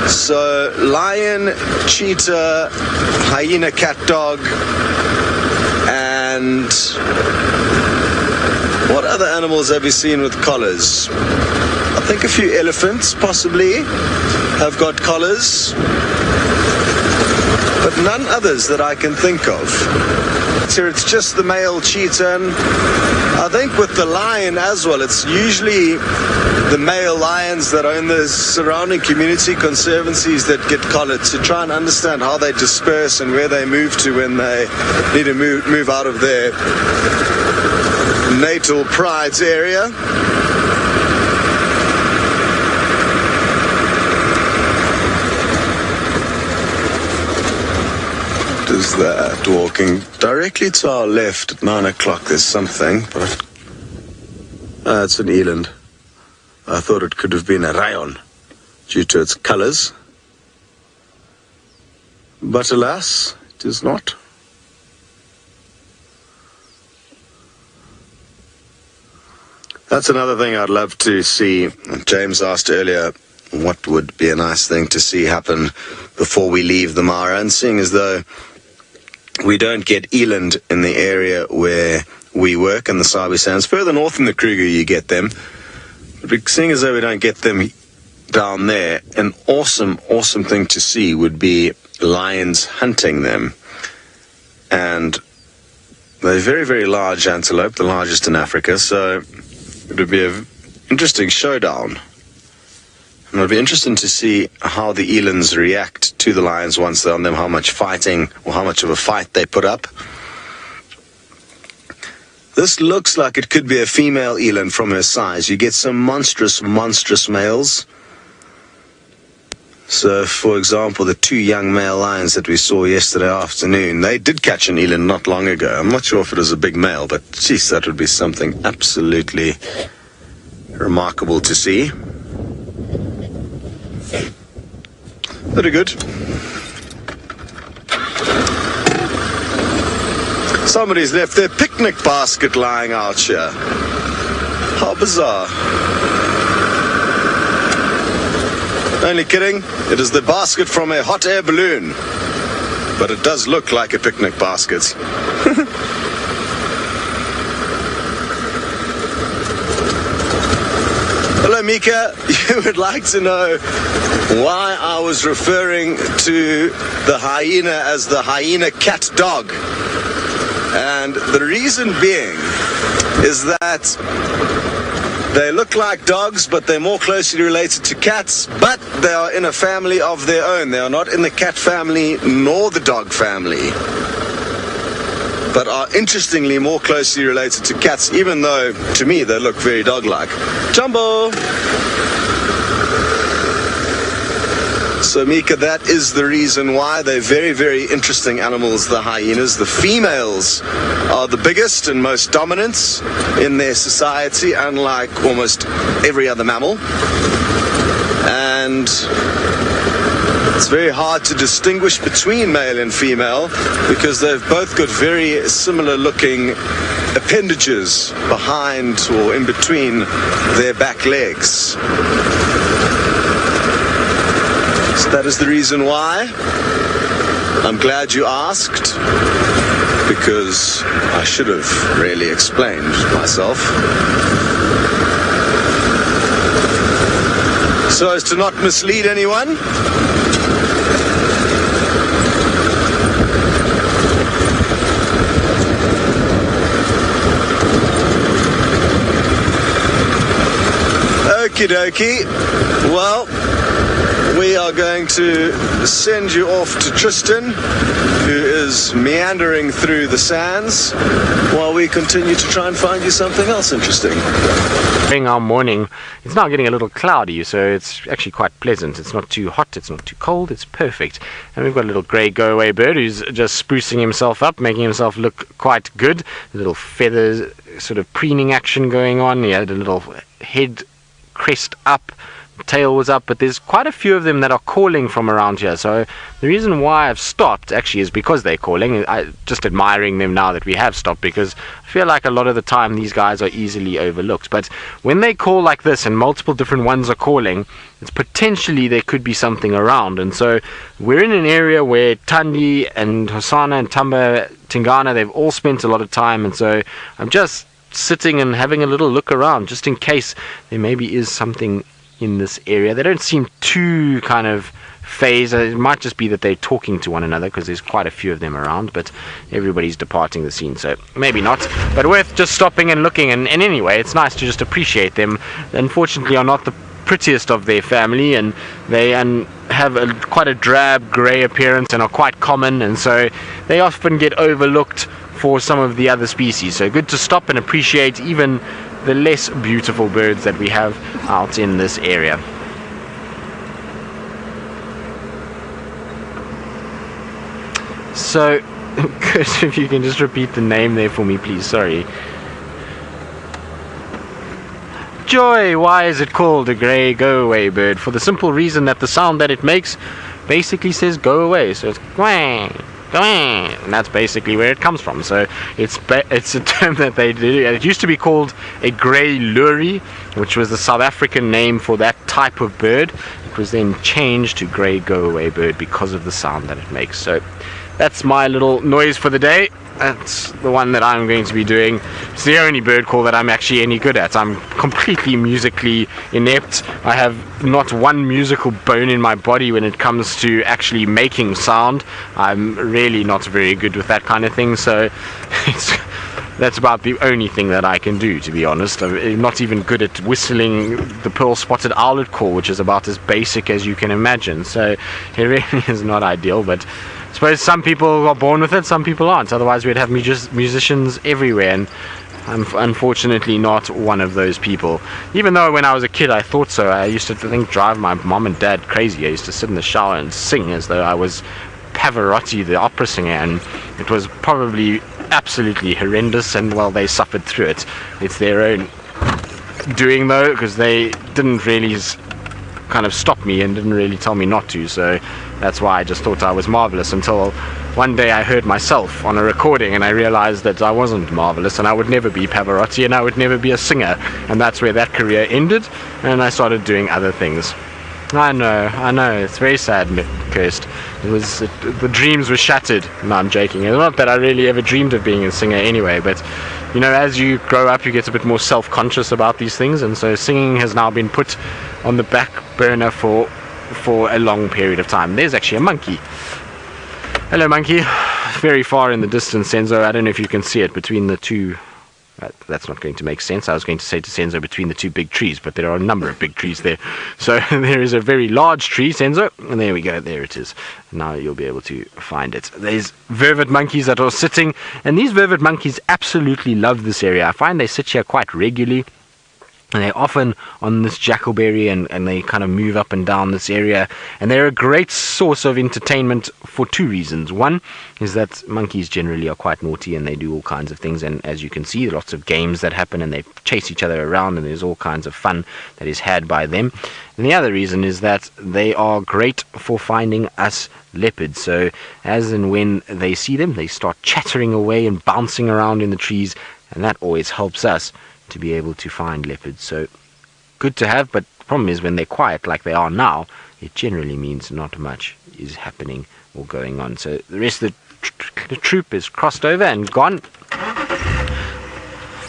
So lion, cheetah, hyena cat dog, and what other animals have you seen with collars? I think a few elephants possibly have got collars. but none others that I can think of. So it's just the male cheetah, and I think with the lion as well, it's usually the male lions that are in the surrounding community conservancies that get collared to try and understand how they disperse and where they move to when they need to move out of their natal pride's area. Is that walking directly to our left at 9 o'clock? There's something, but it's an eland. I thought it could have been a rayon due to its colors, but alas, it is not. That's another thing I'd love to see. James asked earlier what would be a nice thing to see happen before we leave the Mara, and seeing as though we don't get eland in the area where we work in the Sabi Sands. Further north in the Kruger you get them. But seeing as though we don't get them down there, an awesome thing to see would be lions hunting them. And they're very, very large antelope, the largest in Africa, so it would be an interesting showdown. And it'll be interesting to see how the elands react to the lions once they're on them, how much fighting or how much of a fight they put up. This looks like it could be a female eland from her size. You get some monstrous males. So, for example, the two young male lions that we saw yesterday afternoon, they did catch an eland not long ago. I'm not sure if it was a big male, but geez, that would be something absolutely remarkable to see. Very good. Somebody's left their picnic basket lying out here. How bizarre. Only kidding. It is the basket from a hot air balloon. But it does look like a picnic basket. Hello, Mika. You would like to know why I was referring to the hyena as the hyena cat dog. And the reason being is that they look like dogs, but they're more closely related to cats, but they are in a family of their own. They are not in the cat family nor the dog family, but are interestingly more closely related to cats, even though, to me, they look very dog-like. Jumbo! So, Mika, that is the reason why. They're very, very interesting animals, the hyenas. The females are the biggest and most dominant in their society, unlike almost every other mammal. And it's very hard to distinguish between male and female because they've both got very similar looking appendages behind or in between their back legs. So that is the reason why. I'm glad you asked, because I should have really explained myself. So as to not mislead anyone. Okie dokie. Well, we are going to send you off to Tristan, who is meandering through the sands, while we continue to try and find you something else interesting. During our morning, it's now getting a little cloudy, so it's actually quite pleasant. It's not too hot, it's not too cold, it's perfect. And we've got a little grey go-away bird who's just sprucing himself up, making himself look quite good. A little feathers, sort of preening action going on. He had a little head crest up, tail was up, but there's quite a few of them that are calling from around here. So the reason why I've stopped actually is because they're calling. I'm just admiring them now that we have stopped, because I feel like a lot of the time these guys are easily overlooked. But when they call like this and multiple different ones are calling, it's potentially there could be something around. And so we're in an area where Tandi and Hosana and Tamba Tingana, they've all spent a lot of time, and so I'm just sitting and having a little look around just in case there maybe is something in this area. They don't seem too kind of phase. It might just be that they're talking to one another because there's quite a few of them around, but everybody's departing the scene, so maybe not. But worth just stopping and looking, and anyway, it's nice to just appreciate them. Unfortunately, are not the prettiest of their family, and they have quite a drab grey appearance and are quite common, and so they often get overlooked for some of the other species. So good to stop and appreciate even the less beautiful birds that we have out in this area. So, Kurt, if you can just repeat the name there for me, please. Sorry. Joy. Why is it called a grey go-away bird? For the simple reason that the sound that it makes basically says go away. So it's quang, quang, and that's basically where it comes from. So it's a term that they do. It used to be called a grey lory, which was the South African name for that type of bird. It was then changed to grey go-away bird because of the sound that it makes. So that's my little noise for the day. That's the one that I'm going to be doing. It's the only bird call that I'm actually any good at. I'm completely musically inept. I have not one musical bone in my body when it comes to actually making sound. I'm really not very good with that kind of thing, so that's about the only thing that I can do, to be honest. I'm not even good at whistling the pearl-spotted owlet call, which is about as basic as you can imagine. So it really is not ideal, but I suppose some people are born with it, some people aren't. Otherwise we'd have musicians everywhere, and I'm unfortunately not one of those people. Even though when I was a kid I thought so. I used to drive my mom and dad crazy. I used to sit in the shower and sing as though I was Pavarotti, the opera singer, and it was probably absolutely horrendous, and well, they suffered through it. It's their own doing though, because they didn't really kind of stop me and didn't really tell me not to, so that's why I just thought I was marvelous, until one day I heard myself on a recording and I realized that I wasn't marvelous, and I would never be Pavarotti, and I would never be a singer, and that's where that career ended, and I started doing other things. I know, it's very sad, Kirst. The dreams were shattered. No, I'm joking. It's not that I really ever dreamed of being a singer anyway, but you know, as you grow up you get a bit more self-conscious about these things, and so singing has now been put on the back burner for a long period of time. There's actually a monkey. Hello, monkey. Very far in the distance, Senzo. I don't know if you can see it between the two. That's not going to make sense. I was going to say to Senzo between the two big trees, but there are a number of big trees there. So there is a very large tree, Senzo, and there we go. There it is. Now you'll be able to find it. There's vervet monkeys that are sitting, and these vervet monkeys absolutely love this area. I find they sit here quite regularly, and they're often on this jackalberry, and they kind of move up and down this area, and they're a great source of entertainment for two reasons. One is that monkeys generally are quite naughty and they do all kinds of things, and as you can see, lots of games that happen, and they chase each other around, and there's all kinds of fun that is had by them. And the other reason is that they are great for finding us leopards. So as and when they see them, they start chattering away and bouncing around in the trees, and that always helps us to be able to find leopards. So good to have, but the problem is when they're quiet like they are now, it generally means not much is happening or going on. So the rest of the troop is crossed over and gone.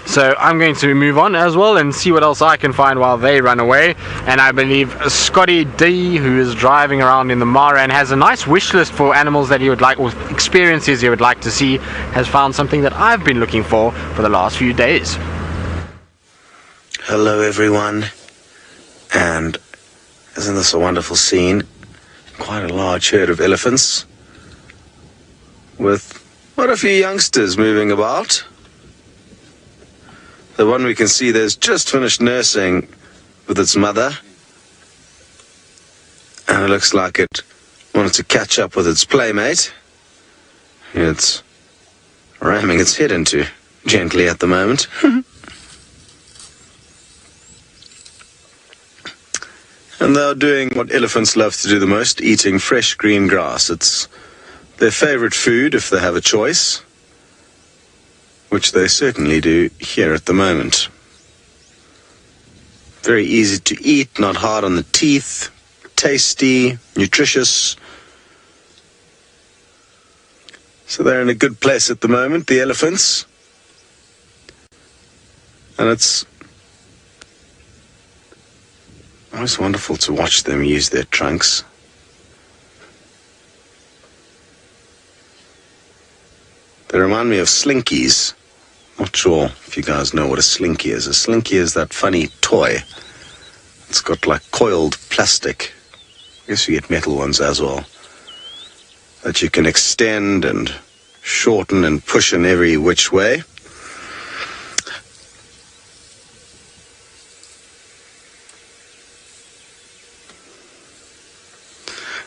So I'm going to move on as well and see what else I can find while they run away. And I believe Scotty D, who is driving around in the Mara and has a nice wish list for animals that he would like, or experiences he would like to see, has found something that I've been looking for the last few days. Hello everyone, and isn't this a wonderful scene? Quite a large herd of elephants with quite a few youngsters moving about. The one we can see there's just finished nursing with its mother, and it looks like it wanted to catch up with its playmate. It's ramming its head into gently at the moment. And they're doing what elephants love to do the most, eating fresh green grass. It's their favorite food if they have a choice, which they certainly do here at the moment. Very easy to eat, not hard on the teeth, tasty, nutritious. So they're in a good place at the moment, the elephants. And it's always wonderful to watch them use their trunks They remind me of slinkies. Not sure if you guys know what a slinky is. A slinky is that funny toy. It's got like coiled plastic. I guess you get metal ones as well. That you can extend and shorten and push in every which way.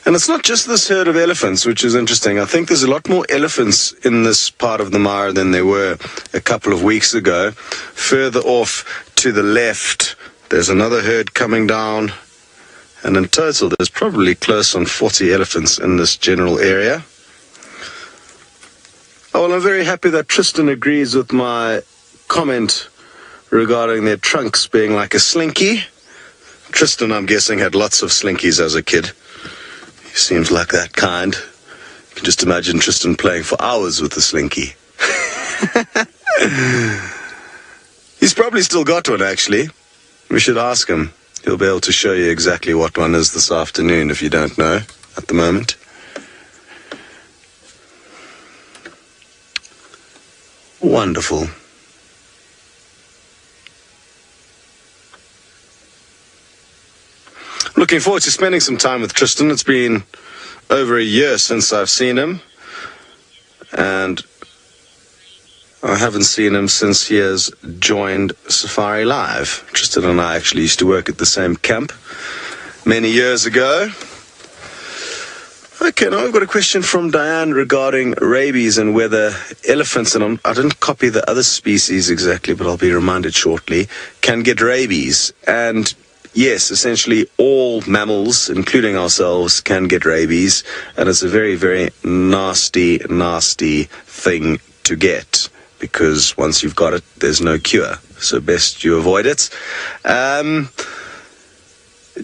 And it's not just this herd of elephants, which is interesting. I think there's a lot more elephants in this part of the Mara than there were a couple of weeks ago. Further off to the left, there's another herd coming down. And in total, there's probably close on 40 elephants in this general area. Oh, well, I'm very happy that Tristan agrees with my comment regarding their trunks being like a slinky. Tristan, I'm guessing, had lots of slinkies as a kid. He seems like that kind. You can just imagine Tristan playing for hours with the slinky. He's probably still got one, actually. We should ask him. He'll be able to show you exactly what one is this afternoon if you don't know at the moment. Wonderful. Looking forward to spending some time with Tristan. It's been over a year since I've seen him. And I haven't seen him since he has joined Safari Live. Tristan and I actually used to work at the same camp many years ago. Okay, now I've got a question from Diane regarding rabies and whether elephants, and I didn't copy the other species exactly, but I'll be reminded shortly, can get rabies. And yes, essentially all mammals, including ourselves, can get rabies, and it's a very, very nasty, nasty thing to get, because once you've got it, there's no cure, so best you avoid it.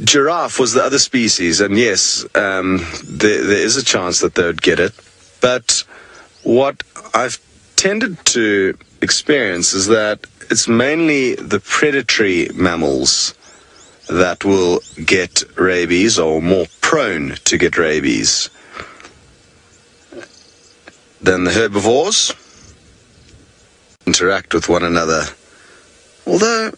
Giraffe was the other species, and yes, there is a chance that they would get it, but what I've tended to experience is that it's mainly the predatory mammals that will get rabies, or more prone to get rabies, than the herbivores interact with one another. Although,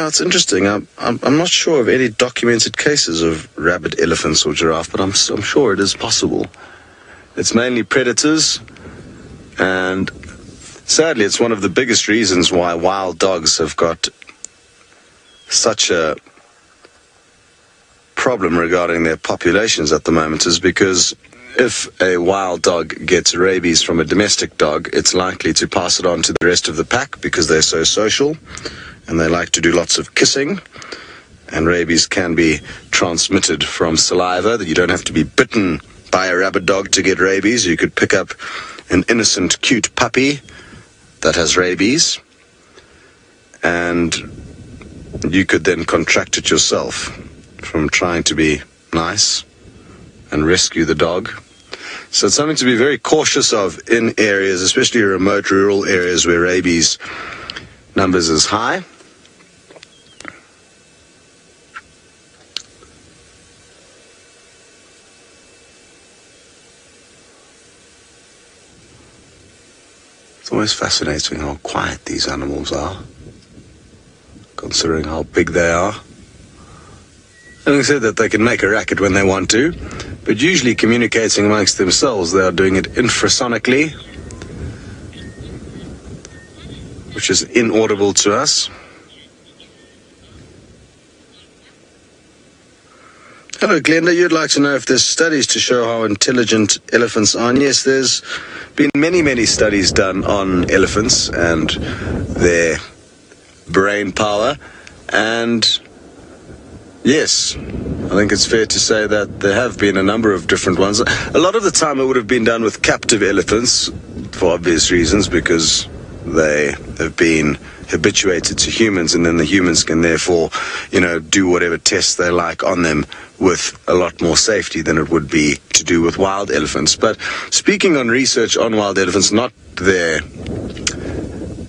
it's interesting. I'm not sure of any documented cases of rabid elephants or giraffe, but I'm sure it is possible. It's mainly predators, and sadly, it's one of the biggest reasons why wild dogs have got such a problem regarding their populations at the moment, is because if a wild dog gets rabies from a domestic dog, it's likely to pass it on to the rest of the pack because they're so social and they like to do lots of kissing. And rabies can be transmitted from saliva. You don't have to be bitten by a rabid dog to get rabies. You could pick up an innocent, cute puppy that has rabies, and you could then contract it yourself from trying to be nice and rescue the dog. So it's something to be very cautious of in areas, especially remote rural areas where rabies numbers is high. It's always fascinating how quiet these animals are, considering how big they are. Having said that, they can make a racket when they want to, but usually communicating amongst themselves, they are doing it infrasonically, which is inaudible to us. Hello, Glenda. You'd like to know if there's studies to show how intelligent elephants are. And yes, there's been many, many studies done on elephants and their brain power. And yes, I think it's fair to say that there have been a number of different ones. A lot of the time it would have been done with captive elephants for obvious reasons, because they have been habituated to humans, and then the humans can therefore, do whatever tests they like on them with a lot more safety than it would be to do with wild elephants. But speaking on research on wild elephants, not their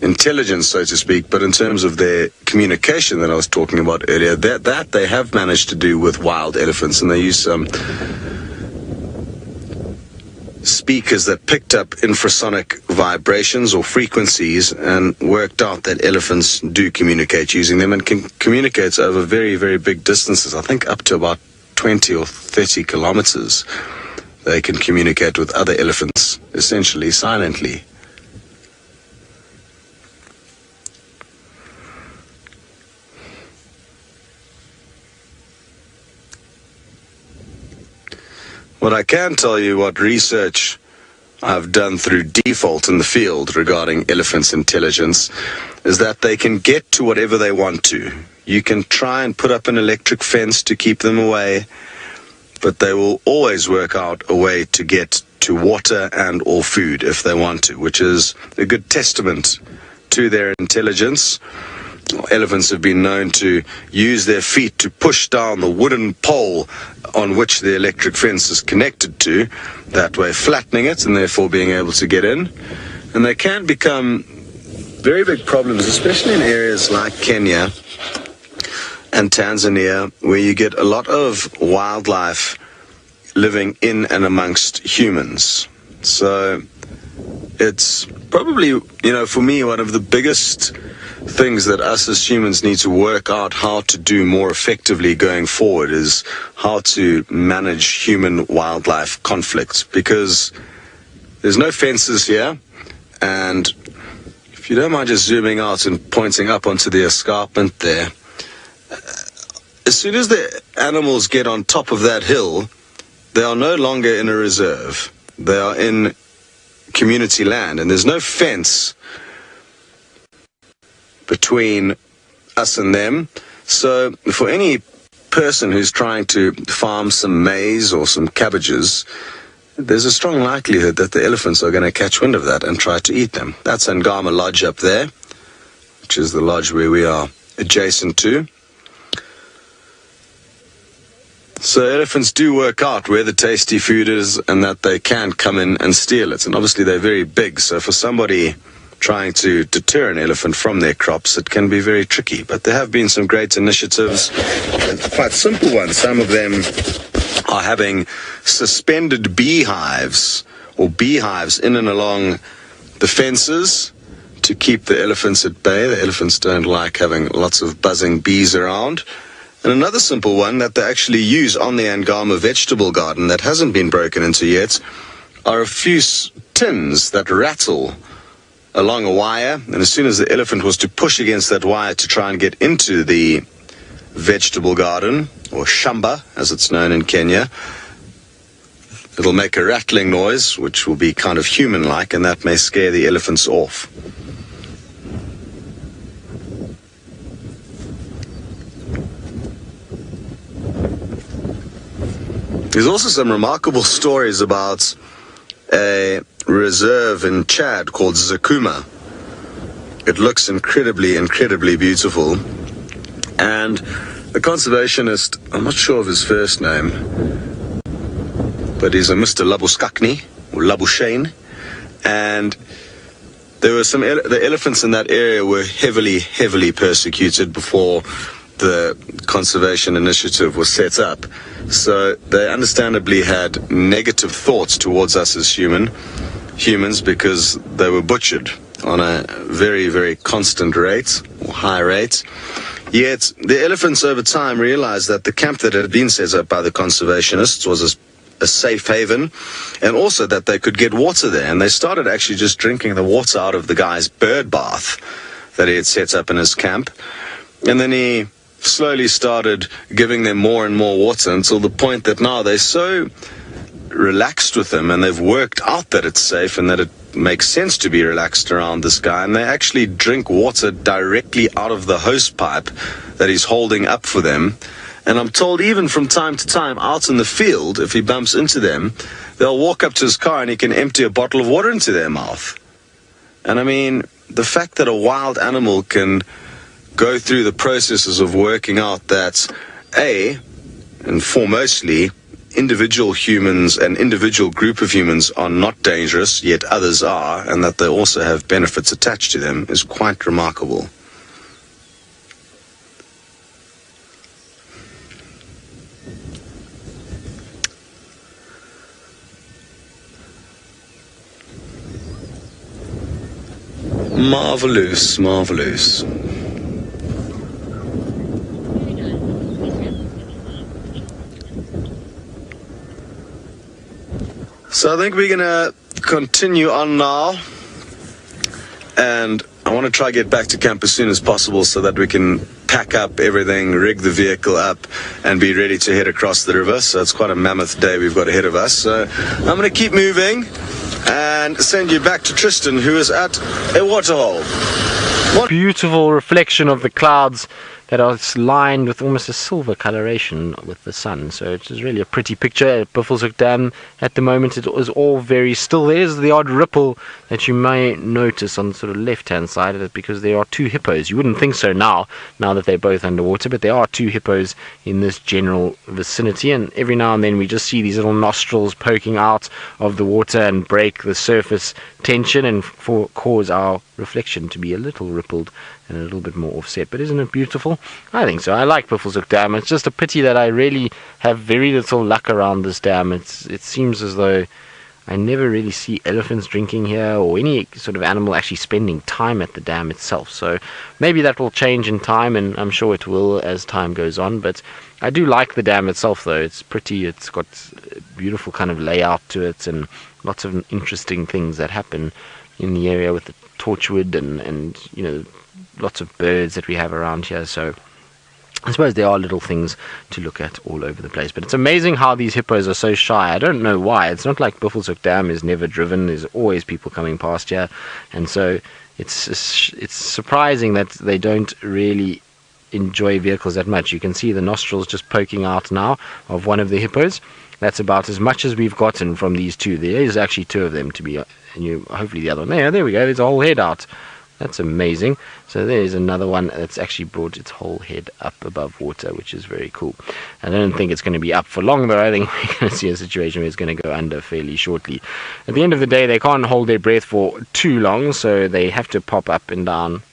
intelligence, so to speak, but in terms of their communication that I was talking about earlier, that they have managed to do with wild elephants, and they use some speakers that picked up infrasonic vibrations or frequencies and worked out that elephants do communicate using them and can communicate over very, very big distances. I think up to about 20 or 30 kilometers. They can communicate with other elephants, essentially silently. What I can tell you, what research I've done through default in the field regarding elephants' intelligence, is that they can get to whatever they want to. You can try and put up an electric fence to keep them away, but they will always work out a way to get to water and or food if they want to, which is a good testament to their intelligence. Elephants have been known to use their feet to push down the wooden pole on which the electric fence is connected to, that way flattening it and therefore being able to get in. And they can become very big problems, especially in areas like Kenya and Tanzania, where you get a lot of wildlife living in and amongst humans. So it's probably, for me, one of the biggest things that us as humans need to work out how to do more effectively going forward is how to manage human-wildlife conflicts, because there's no fences here, and if you don't mind just zooming out and pointing up onto the escarpment there, as soon as the animals get on top of that hill, they are no longer in a reserve. They are in community land, and there's no fence between us and them. So for any person who's trying to farm some maize or some cabbages, there's a strong likelihood that the elephants are going to catch wind of that and try to eat them. That's Angama Lodge up there, which is the lodge where we are adjacent to. So elephants do work out where the tasty food is and that they can come in and steal it. And obviously they're very big, so for somebody trying to deter an elephant from their crops, it can be very tricky. But there have been some great initiatives, quite simple ones. Some of them are having suspended beehives or beehives in and along the fences to keep the elephants at bay. The elephants don't like having lots of buzzing bees around. And another simple one that they actually use on the Angama vegetable garden that hasn't been broken into yet are a few tins that rattle along a wire, and as soon as the elephant was to push against that wire to try and get into the vegetable garden, or shamba as it's known in Kenya, it'll make a rattling noise which will be kind of human-like, and that may scare the elephants off. There's also some remarkable stories about a reserve in Chad called Zakuma. It looks incredibly, incredibly beautiful. And the conservationist, I'm not sure of his first name, but he's a Mr. Labuskakni, or Labuschain. And there were the elephants in that area were heavily, heavily persecuted before the conservation initiative was set up. So they understandably had negative thoughts towards us as humans because they were butchered on a very, very constant rate, or high rate. Yet the elephants over time realized that the camp that had been set up by the conservationists was a safe haven, and also that they could get water there. And they started actually just drinking the water out of the guy's bird bath that he had set up in his camp. And then he slowly started giving them more and more water until the point that now they're so relaxed with him, and they've worked out that it's safe and that it makes sense to be relaxed around this guy, and they actually drink water directly out of the hose pipe that he's holding up for them. And I'm told even from time to time out in the field, if he bumps into them, they'll walk up to his car and he can empty a bottle of water into their mouth. And I mean, the fact that a wild animal can go through the processes of working out that, and foremostly, individual humans, an individual group of humans are not dangerous, yet others are, and that they also have benefits attached to them, is quite remarkable. Marvelous, marvelous. So I think we're gonna continue on now, and I want to try to get back to camp as soon as possible so that we can pack up everything, rig the vehicle up, and be ready to head across the river. So it's quite a mammoth day we've got ahead of us. So I'm going to keep moving and send you back to Tristan, who is at a waterhole. Beautiful reflection of the clouds that are lined with almost a silver coloration with the sun. So it is really a pretty picture at Buffelshoek Dam. At the moment it is all very still. There's the odd ripple that you may notice on the sort of left hand side of it, because there are two hippos. You wouldn't think so now that they're both underwater, but there are two hippos in this general vicinity, and every now and then we just see these little nostrils poking out of the water and break the surface tension and cause our reflection to be a little rippled and a little bit more offset. But isn't it beautiful? I think so. I like Buffelshoek Dam. It's just a pity that I really have very little luck around this dam. It seems as though I never really see elephants drinking here, or any sort of animal actually spending time at the dam itself. So maybe that will change in time, and I'm sure it will as time goes on. But I do like the dam itself, though. It's pretty. It's got a beautiful kind of layout to it, and lots of interesting things that happen in the area with the torchwood and you know, lots of birds that we have around here. So I suppose there are little things to look at all over the place. But it's amazing how these hippos are so shy. I don't know why. It's not like Buffelshoek Dam is never driven. There's always people coming past here, and so it's surprising that they don't really enjoy vehicles that much. You can see the nostrils just poking out now of one of the hippos. That's about as much as we've gotten from these two. There is actually two of them, to be, and hopefully the other one. There we go. There's a whole head out. That's amazing. So there's another one that's actually brought its whole head up above water, which is very cool. I don't think it's going to be up for long, though. I think we're going to see a situation where it's going to go under fairly shortly. At the end of the day, they can't hold their breath for too long, so they have to pop up and down.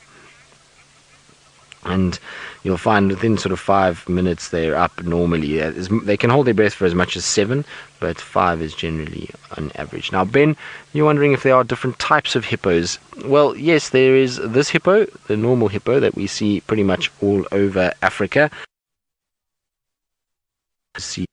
And you'll find within sort of 5 minutes they're up normally. They can hold their breath for as much as 7, but 5 is generally on average. Now, Ben, you're wondering if there are different types of hippos. Well, yes, there is this hippo, the normal hippo that we see pretty much all over Africa. See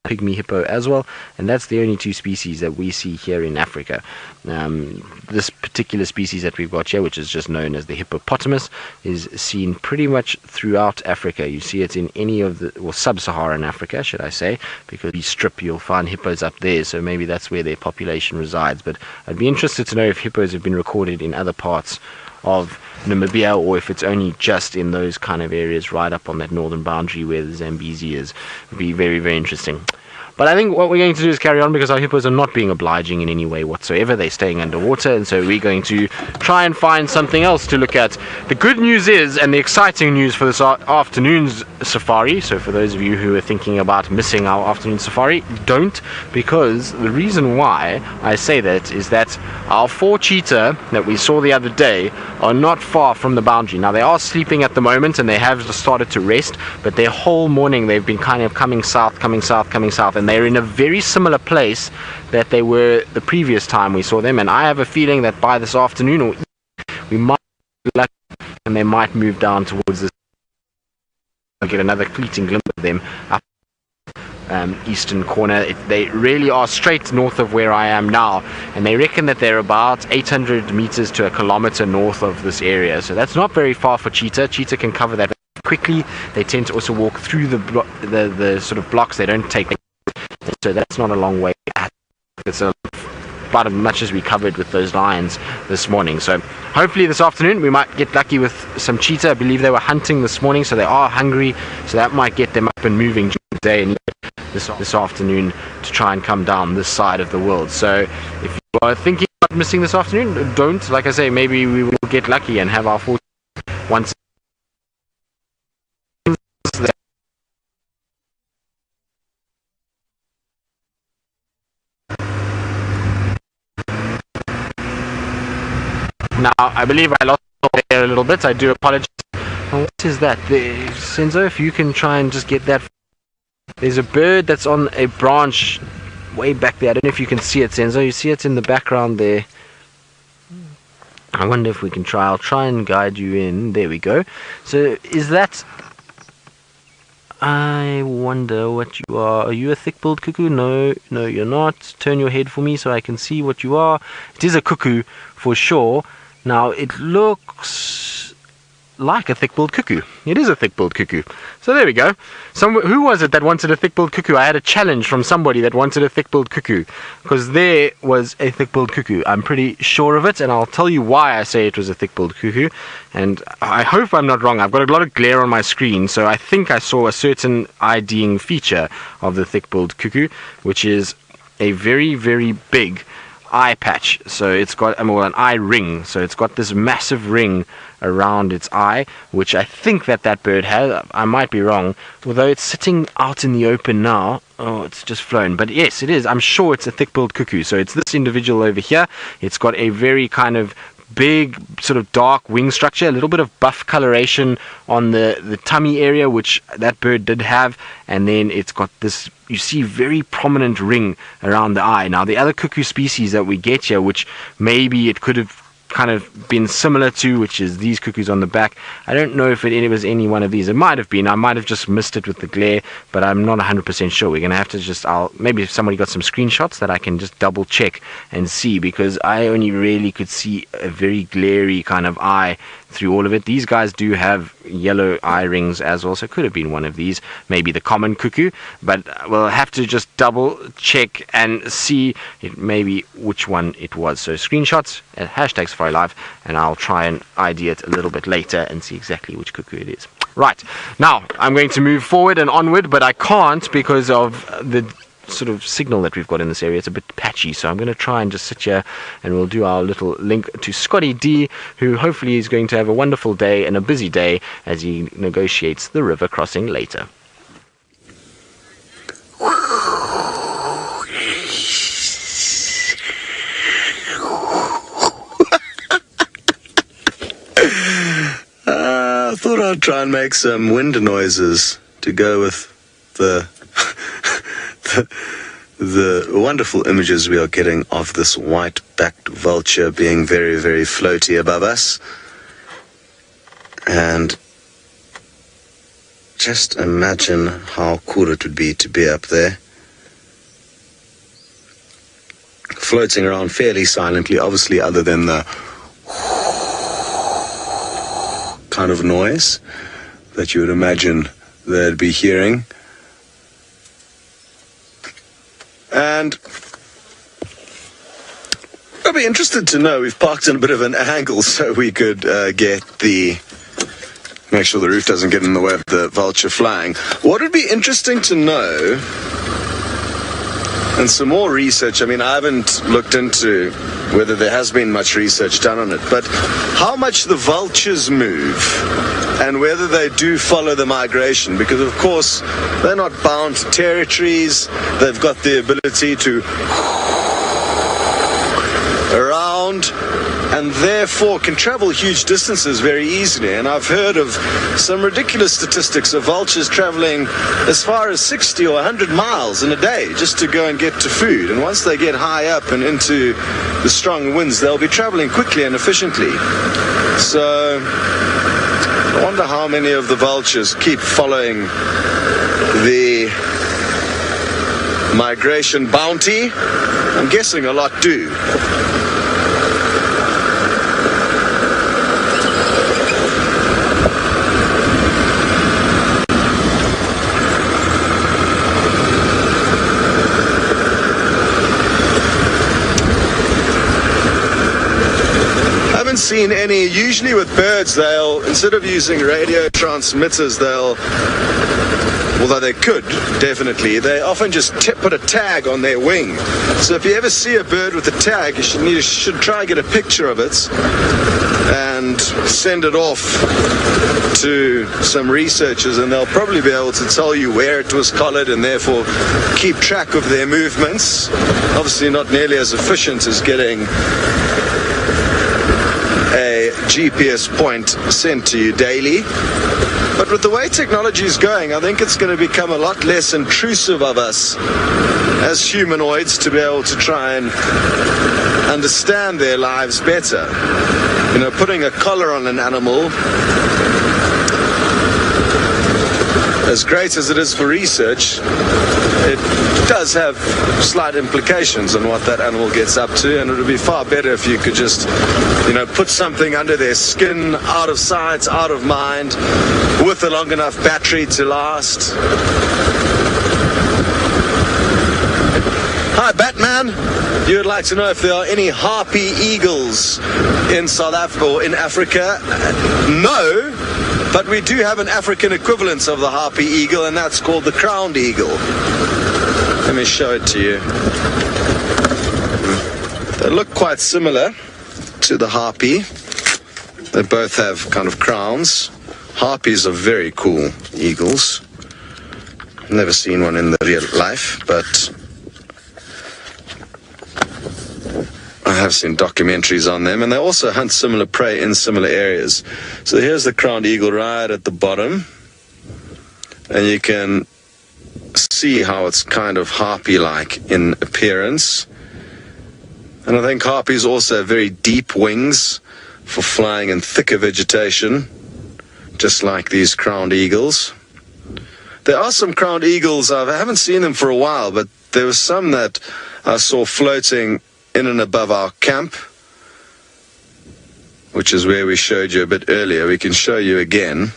pygmy hippo as well, and that's the only two species that we see here in Africa. This particular species that we've got here, which is just known as the hippopotamus, is seen pretty much throughout Africa. You see it in any of the, well, sub-Saharan Africa, should I say, because you strip, you'll find hippos up there, so maybe that's where their population resides. But I'd be interested to know if hippos have been recorded in other parts of Namibia, or if it's only just in those kind of areas right up on that northern boundary where the Zambezi is. It would be very, very interesting. But I think what we're going to do is carry on, because our hippos are not being obliging in any way whatsoever. They're staying underwater, and so we're going to try and find something else to look at. The good news is, and the exciting news for this afternoon's safari, so for those of you who are thinking about missing our afternoon safari, don't, because the reason why I say that is that our 4 cheetah that we saw the other day are not far from the boundary. Now, they are sleeping at the moment, and they have started to rest, but their whole morning they've been kind of coming south, and they're in a very similar place that they were the previous time we saw them. And I have a feeling that by this afternoon, or we might be lucky, and they might move down towards this. I'll get another fleeting glimpse of them up eastern corner. They really are straight north of where I am now, and they reckon that they're about 800 meters to a kilometer north of this area. So that's not very far for cheetah. Cheetah can cover that quickly. They tend to also walk through the sort of blocks. They don't take, so that's not a long way. It's about as much as we covered with those lions this morning. So hopefully this afternoon we might get lucky with some cheetah. I believe they were hunting this morning, so they are hungry, so that might get them up and moving during the day and this afternoon to try and come down this side of the world. So if you are thinking about missing this afternoon, don't. Like I say, maybe we will get lucky and have our 4 once. Now, I believe I lost there a little bit. I do apologize. Oh, what is that? Senzo, if you can try and just get that. There's a bird that's on a branch way back there. I don't know if you can see it, Senzo. You see it in the background there. I wonder if we can try. I'll try and guide you in. There we go. So is that... I wonder what you are. Are you a thick-billed cuckoo? No, you're not. Turn your head for me so I can see what you are. It is a cuckoo for sure. Now, it looks like a thick-billed cuckoo. It is a thick-billed cuckoo. So there we go. Who was it that wanted a thick-billed cuckoo? I had a challenge from somebody that wanted a thick-billed cuckoo, because there was a thick-billed cuckoo. I'm pretty sure of it, and I'll tell you why I say it was a thick-billed cuckoo. And I hope I'm not wrong. I've got a lot of glare on my screen, so I think I saw a certain IDing feature of the thick-billed cuckoo, which is a very, very big eye patch. So it's got an eye ring. So it's got this massive ring around its eye, which I think that bird has. I might be wrong, although it's sitting out in the open now. Oh, it's just flown. But yes, it is. I'm sure it's a thick-billed cuckoo. So it's this individual over here. It's got a very kind of big sort of dark wing structure, a little bit of buff coloration on the tummy area, which that bird did have, and then it's got this, you see, very prominent ring around the eye. Now the other cuckoo species that we get here, which maybe it could have kind of been similar to, which is these cuckoos on the back. I don't know if it was any one of these. It might have been. I might have just missed it with the glare, but I'm not 100% sure. We're going to have to maybe if somebody got some screenshots that I can just double check and see, because I only really could see a very glary kind of eye through all of it. These guys do have yellow eye rings as well, so it could have been one of these, maybe the common cuckoo, but we'll have to just double check and see maybe which one it was. So screenshots at #SafariLive, and I'll try and ID it a little bit later and see exactly which cuckoo it is. Right, now I'm going to move forward and onward, but I can't because of the sort of signal that we've got in this area. It's a bit patchy, so I'm going to try and just sit here and we'll do our little link to Scotty D, who hopefully is going to have a wonderful day and a busy day as he negotiates the river crossing later. I thought I'd try and make some wind noises to go with the wonderful images we are getting of this white-backed vulture being very, very floaty above us. And just imagine how cool it would be to be up there, floating around fairly silently, obviously, other than the kind of noise that you would imagine they'd be hearing. And I'd be interested to know, we've parked in a bit of an angle so we could make sure the roof doesn't get in the way of the vulture flying. What would be interesting to know, and some more research, I mean, I haven't looked into whether there has been much research done on it, but how much the vultures move and whether they do follow the migration, because of course they're not bound to territories. They've got the ability to around and therefore can travel huge distances very easily. And I've heard of some ridiculous statistics of vultures traveling as far as 60 or 100 miles in a day just to go and get to food. And once they get high up and into the strong winds, they'll be traveling quickly and efficiently. So I wonder how many of the vultures keep following the migration bounty. I'm guessing a lot do. Seen any. Usually with birds, they'll, instead of using radio transmitters, although they could definitely, they often just put a tag on their wing. So if you ever see a bird with a tag, you should try and get a picture of it and send it off to some researchers, and they'll probably be able to tell you where it was collared and therefore keep track of their movements. Obviously not nearly as efficient as getting a GPS point sent to you daily, But with the way technology is going, I think it's going to become a lot less intrusive of us as humanoids to be able to try and understand their lives better. You know, putting a collar on an animal, as great as it is for research, it does have slight implications on what that animal gets up to, and it would be far better if you could just, you know, put something under their skin, out of sight, out of mind, with a long enough battery to last. Hi, Batman. You would like to know if there are any harpy eagles in South Africa or in Africa? No, but we do have an African equivalent of the harpy eagle, and that's called the crowned eagle. Let me show it to you. They look quite similar to the harpy. They both have kind of crowns. Harpies are very cool eagles. Never seen one in the real life, but I have seen documentaries on them, and they also hunt similar prey in similar areas. So here's the crowned eagle right at the bottom, and you can see how it's kind of harpy-like in appearance. And I think harpies also have very deep wings for flying in thicker vegetation, just like these crowned eagles. There are some crowned eagles, I haven't seen them for a while, but there were some that I saw floating in and above our camp, which is where we showed you a bit earlier. We can show you again.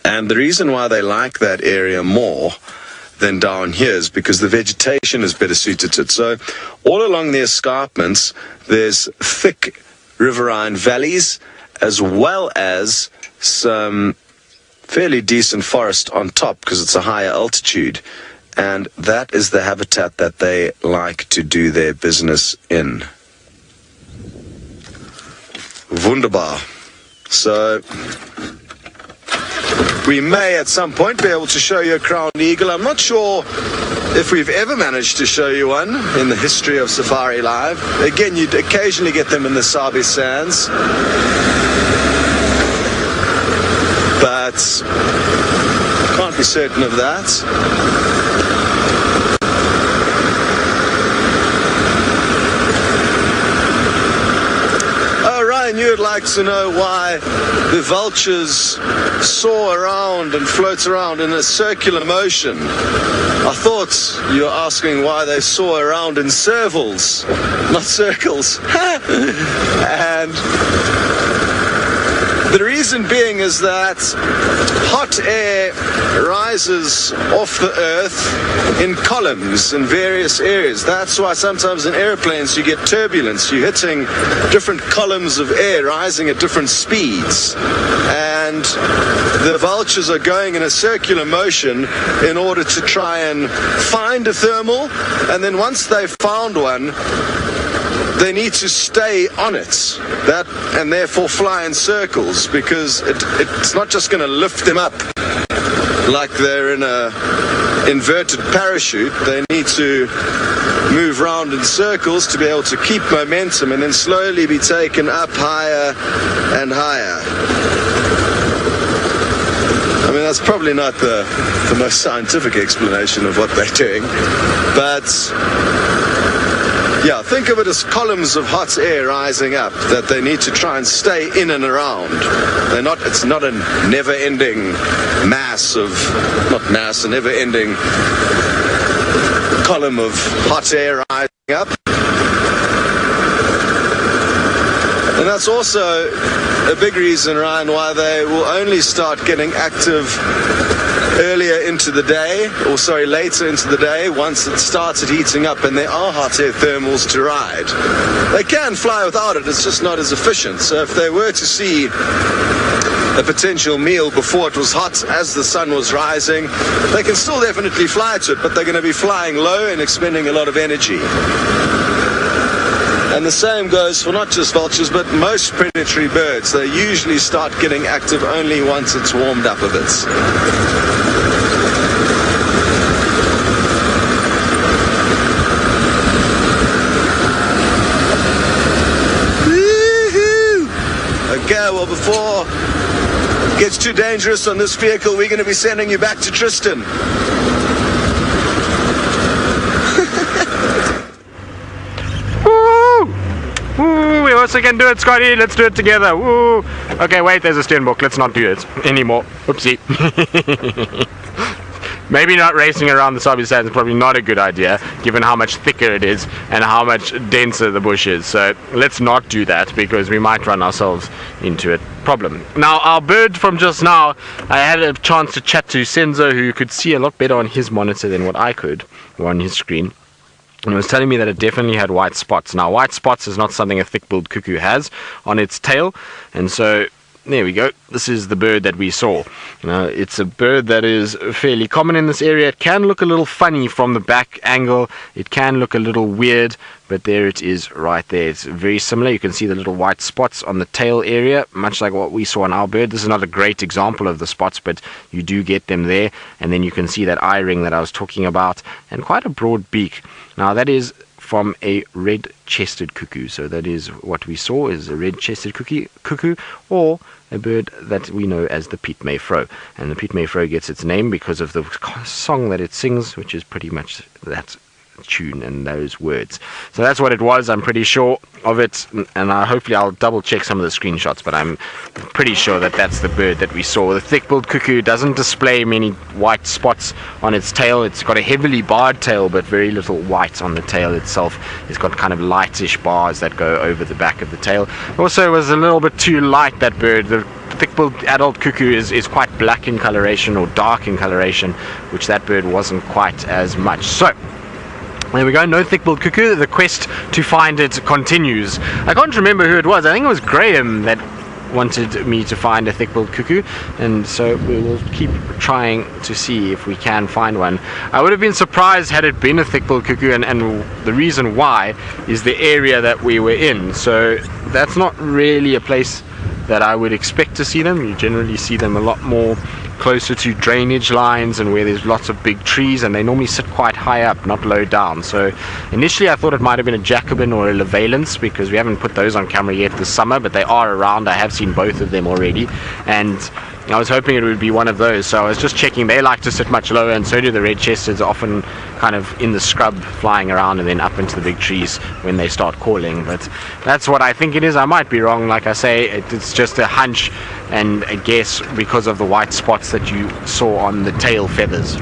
And the reason why they like that area more than down here is because the vegetation is better suited to it. So all along the escarpments, there's thick riverine valleys, as well as some fairly decent forest on top, because it's a higher altitude. And that is the habitat that they like to do their business in. Wunderbar. So we may at some point be able to show you a crowned eagle. I'm not sure if we've ever managed to show you one in the history of Safari Live. Again, you'd occasionally get them in the Sabi sands, but can't be certain of that. And you would like to know why the vultures soar around and float around in a circular motion. I thought you were asking why they soar around in servals, not circles. And the reason being is that hot air rises off the earth in columns in various areas. That's why sometimes in airplanes you get turbulence. You're hitting different columns of air rising at different speeds. And the vultures are going in a circular motion in order to try and find a thermal. And then once they've found one, they need to stay on it, and therefore fly in circles, because it's not just going to lift them up like they're in a inverted parachute. They need to move round in circles to be able to keep momentum and then slowly be taken up higher and higher. I mean, that's probably not the most scientific explanation of what they're doing, but yeah, think of it as columns of hot air rising up that they need to try and stay in and around. It's not a never-ending a never-ending column of hot air rising up. And that's also a big reason, Ryan, why they will only start getting active later into the day, once it started heating up and there are hot air thermals to ride. They can fly without it, it's just not as efficient. So if they were to see a potential meal before it was hot as the sun was rising, they can still definitely fly to it, but they're going to be flying low and expending a lot of energy. And the same goes for not just vultures, but most predatory birds. They usually start getting active only once it's warmed up a bit. Okay, well, before it gets too dangerous on this vehicle. We're going to be sending you back to Tristan. Woo! Woo! We also can do it, Scotty. Let's do it together. Woo! Okay, wait, there's a steering book. Let's not do it anymore. Oopsie. Maybe not racing around the Sabi sands is probably not a good idea, given how much thicker it is and how much denser the bush is. So let's not do that, because we might run ourselves into a problem. Now, our bird from just now, I had a chance to chat to Senzo, who could see a lot better on his monitor than what I could, or on his screen. And it was telling me that it definitely had white spots. Now, white spots is not something a thick-billed cuckoo has on its tail, and so there we go. This is the bird that we saw. It's a bird that is fairly common in this area. It can look a little funny from the back angle. It can look a little weird, but there it is right there. It's very similar. You can see the little white spots on the tail area, much like what we saw on our bird. This is not a great example of the spots, but you do get them there. And then you can see that eye ring that I was talking about, and quite a broad beak. Now, that is from a red-chested cuckoo. So that is what we saw, is a red-chested cuckoo, or a bird that we know as the Piet Mayfro. And the Piet Mayfro gets its name because of the song that it sings, which is pretty much that tune and those words. So that's what it was. I'm pretty sure of it, and hopefully I'll double check some of the screenshots, but I'm pretty sure that that's the bird that we saw. The thick-billed cuckoo doesn't display many white spots on its tail. It's got a heavily barred tail, but very little white on the tail itself. It's got kind of lightish bars that go over the back of the tail. Also, it was a little bit too light, that bird. The thick-billed adult cuckoo is quite black in coloration, or dark in coloration, which that bird wasn't quite as much. So there we go, no thick-billed cuckoo. The quest to find it continues. I can't remember who it was. I think it was Graham that wanted me to find a thick-billed cuckoo, and so we will keep trying to see if we can find one. I would have been surprised had it been a thick-billed cuckoo, and the reason why is the area that we were in. So that's not really a place that I would expect to see them. You generally see them a lot more closer to drainage lines and where there's lots of big trees, and they normally sit quite high up, not low down. So initially I thought it might have been a Jacobin or a Levalence, because we haven't put those on camera yet this summer, but they are around. I have seen both of them already, and I was hoping it would be one of those. So I was just checking. They like to sit much lower, and so do the red-chesteds, often kind of in the scrub flying around and then up into the big trees when they start calling. But that's what I think it is. I might be wrong. Like I say, it's just a hunch and a guess because of the white spots that you saw on the tail feathers.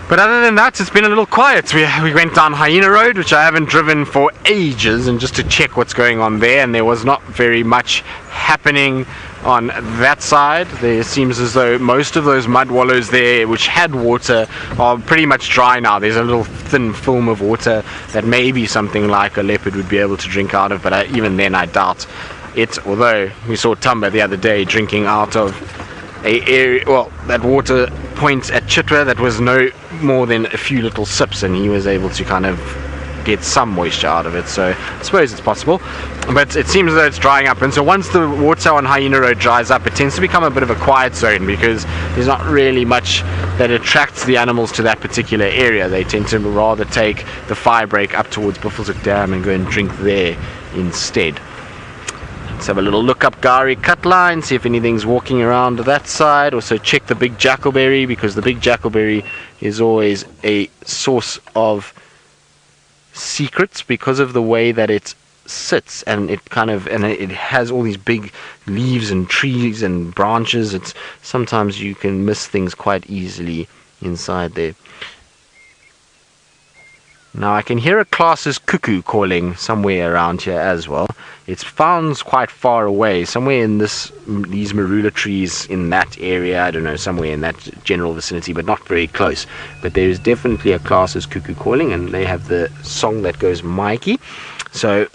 But other than that, it's been a little quiet. We went down Hyena Road, which I haven't driven for ages, and just to check what's going on there, and there was not very much happening on that side. There seems as though most of those mud wallows there, which had water, are pretty much dry now. There's a little thin film of water that maybe something like a leopard would be able to drink out of, but even then I doubt it, although we saw Tumba the other day drinking out of that water point at Chitwa that was no more than a few little sips, and he was able to kind of get some moisture out of it. So I suppose it's possible, but it seems as though it's drying up, and so once the water on Hyena Road dries up, it tends to become a bit of a quiet zone, because there's not really much that attracts the animals to that particular area. They tend to rather take the fire break up towards Buffelshoek Dam and go and drink there instead. Let's have a little look up Gari cut line, see if anything's walking around that side. Also check the big jackalberry, because the big jackalberry is always a source of secrets because of the way that it sits, and it has all these big leaves and trees and branches. It's sometimes you can miss things quite easily inside there. Now I can hear a class's cuckoo calling somewhere around here as well. It's found quite far away, somewhere in these marula trees in that area. I don't know, somewhere in that general vicinity, but not very close. But there is definitely a class's cuckoo calling, and they have the song that goes Mikey. So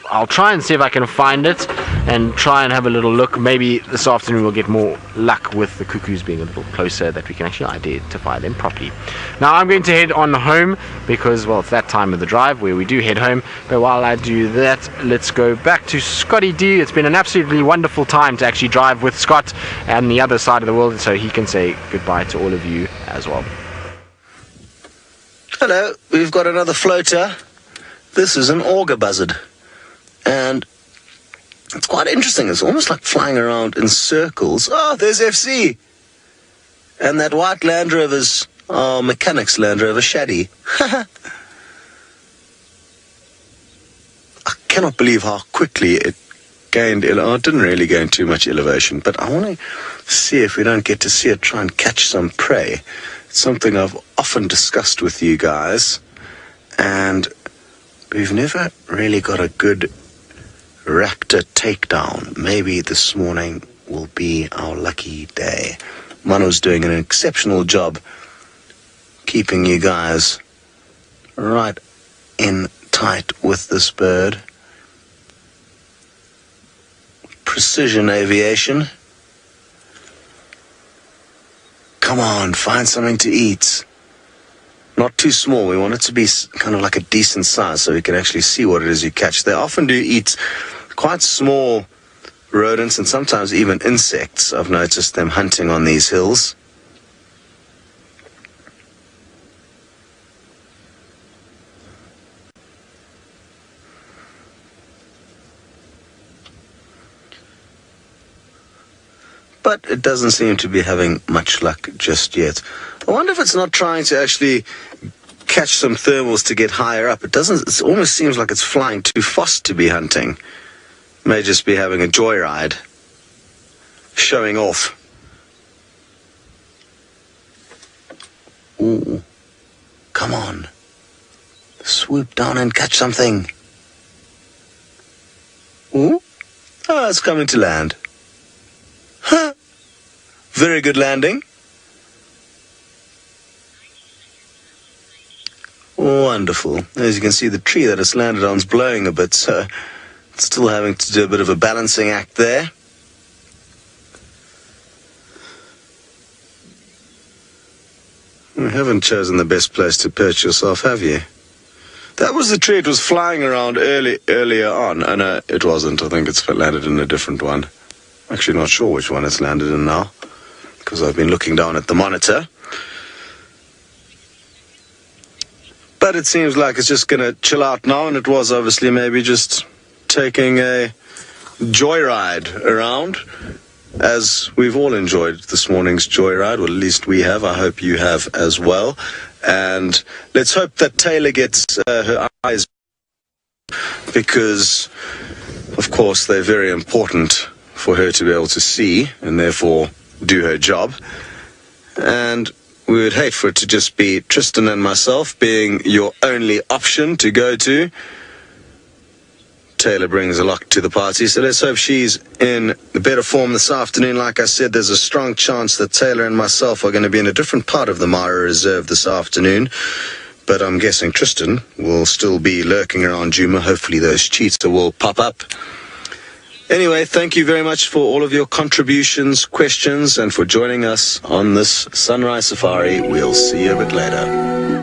I'll try and see if I can find it and try and have a little look. Maybe this afternoon we'll get more luck with the cuckoos being a little closer, that we can actually identify them properly. Now I'm going to head on home because, well, it's that time of the drive where we do head home. But while I do that, let's go back to Scotty D. It's been an absolutely wonderful time to actually drive with Scott on the other side of the world, so he can say goodbye to all of you as well. Hello, we've got another floater. This is an auger buzzard, and It's quite interesting. It's almost like flying around in circles. Oh, there's FC. And that white Land Rover's our mechanic's Land Rover Shaddy. I cannot believe how quickly it gained. It didn't really gain too much elevation, but I want to see if we don't get to see it try and catch some prey. It's something I've often discussed with you guys, and we've never really got a good raptor takedown. Maybe this morning will be our lucky day. Mano's doing an exceptional job keeping you guys right in tight with this bird. Precision aviation. Come on, find something to eat. Not too small. We want it to be kind of like a decent size so we can actually see what it is you catch. They often do eat quite small rodents and sometimes even insects. I've noticed them hunting on these hills. But it doesn't seem to be having much luck just yet. I wonder if it's not trying to actually catch some thermals to get higher up. It almost seems like it's flying too fast to be hunting. May just be having a joyride, showing off. Ooh, come on. Swoop down and catch something. Ooh, oh, it's coming to land. Huh. Very good landing. Wonderful. As you can see, the tree that it's landed on is blowing a bit, so it's still having to do a bit of a balancing act there. You haven't chosen the best place to perch yourself, have you? That was the tree it was flying around earlier on. Oh, no, it wasn't. I think it's landed in a different one. Actually not sure which one it's landed in now, because I've been looking down at the monitor. But it seems like it's just going to chill out now, and it was obviously maybe just taking a joyride around, as we've all enjoyed this morning's joyride. Well, at least we have. I hope you have as well. And let's hope that Taylor gets her eyes, because, of course, they're very important for her to be able to see and therefore do her job. And we would hate for it to just be Tristan and myself being your only option to go to. Taylor brings a lot to the party, so let's hope she's in better form this afternoon. Like I said, there's a strong chance that Taylor and myself are going to be in a different part of the Mara Reserve this afternoon, but I'm guessing Tristan will still be lurking around Djuma. Hopefully those cheetah will pop up. Anyway, thank you very much for all of your contributions, questions, and for joining us on this sunrise safari. We'll see you a bit later.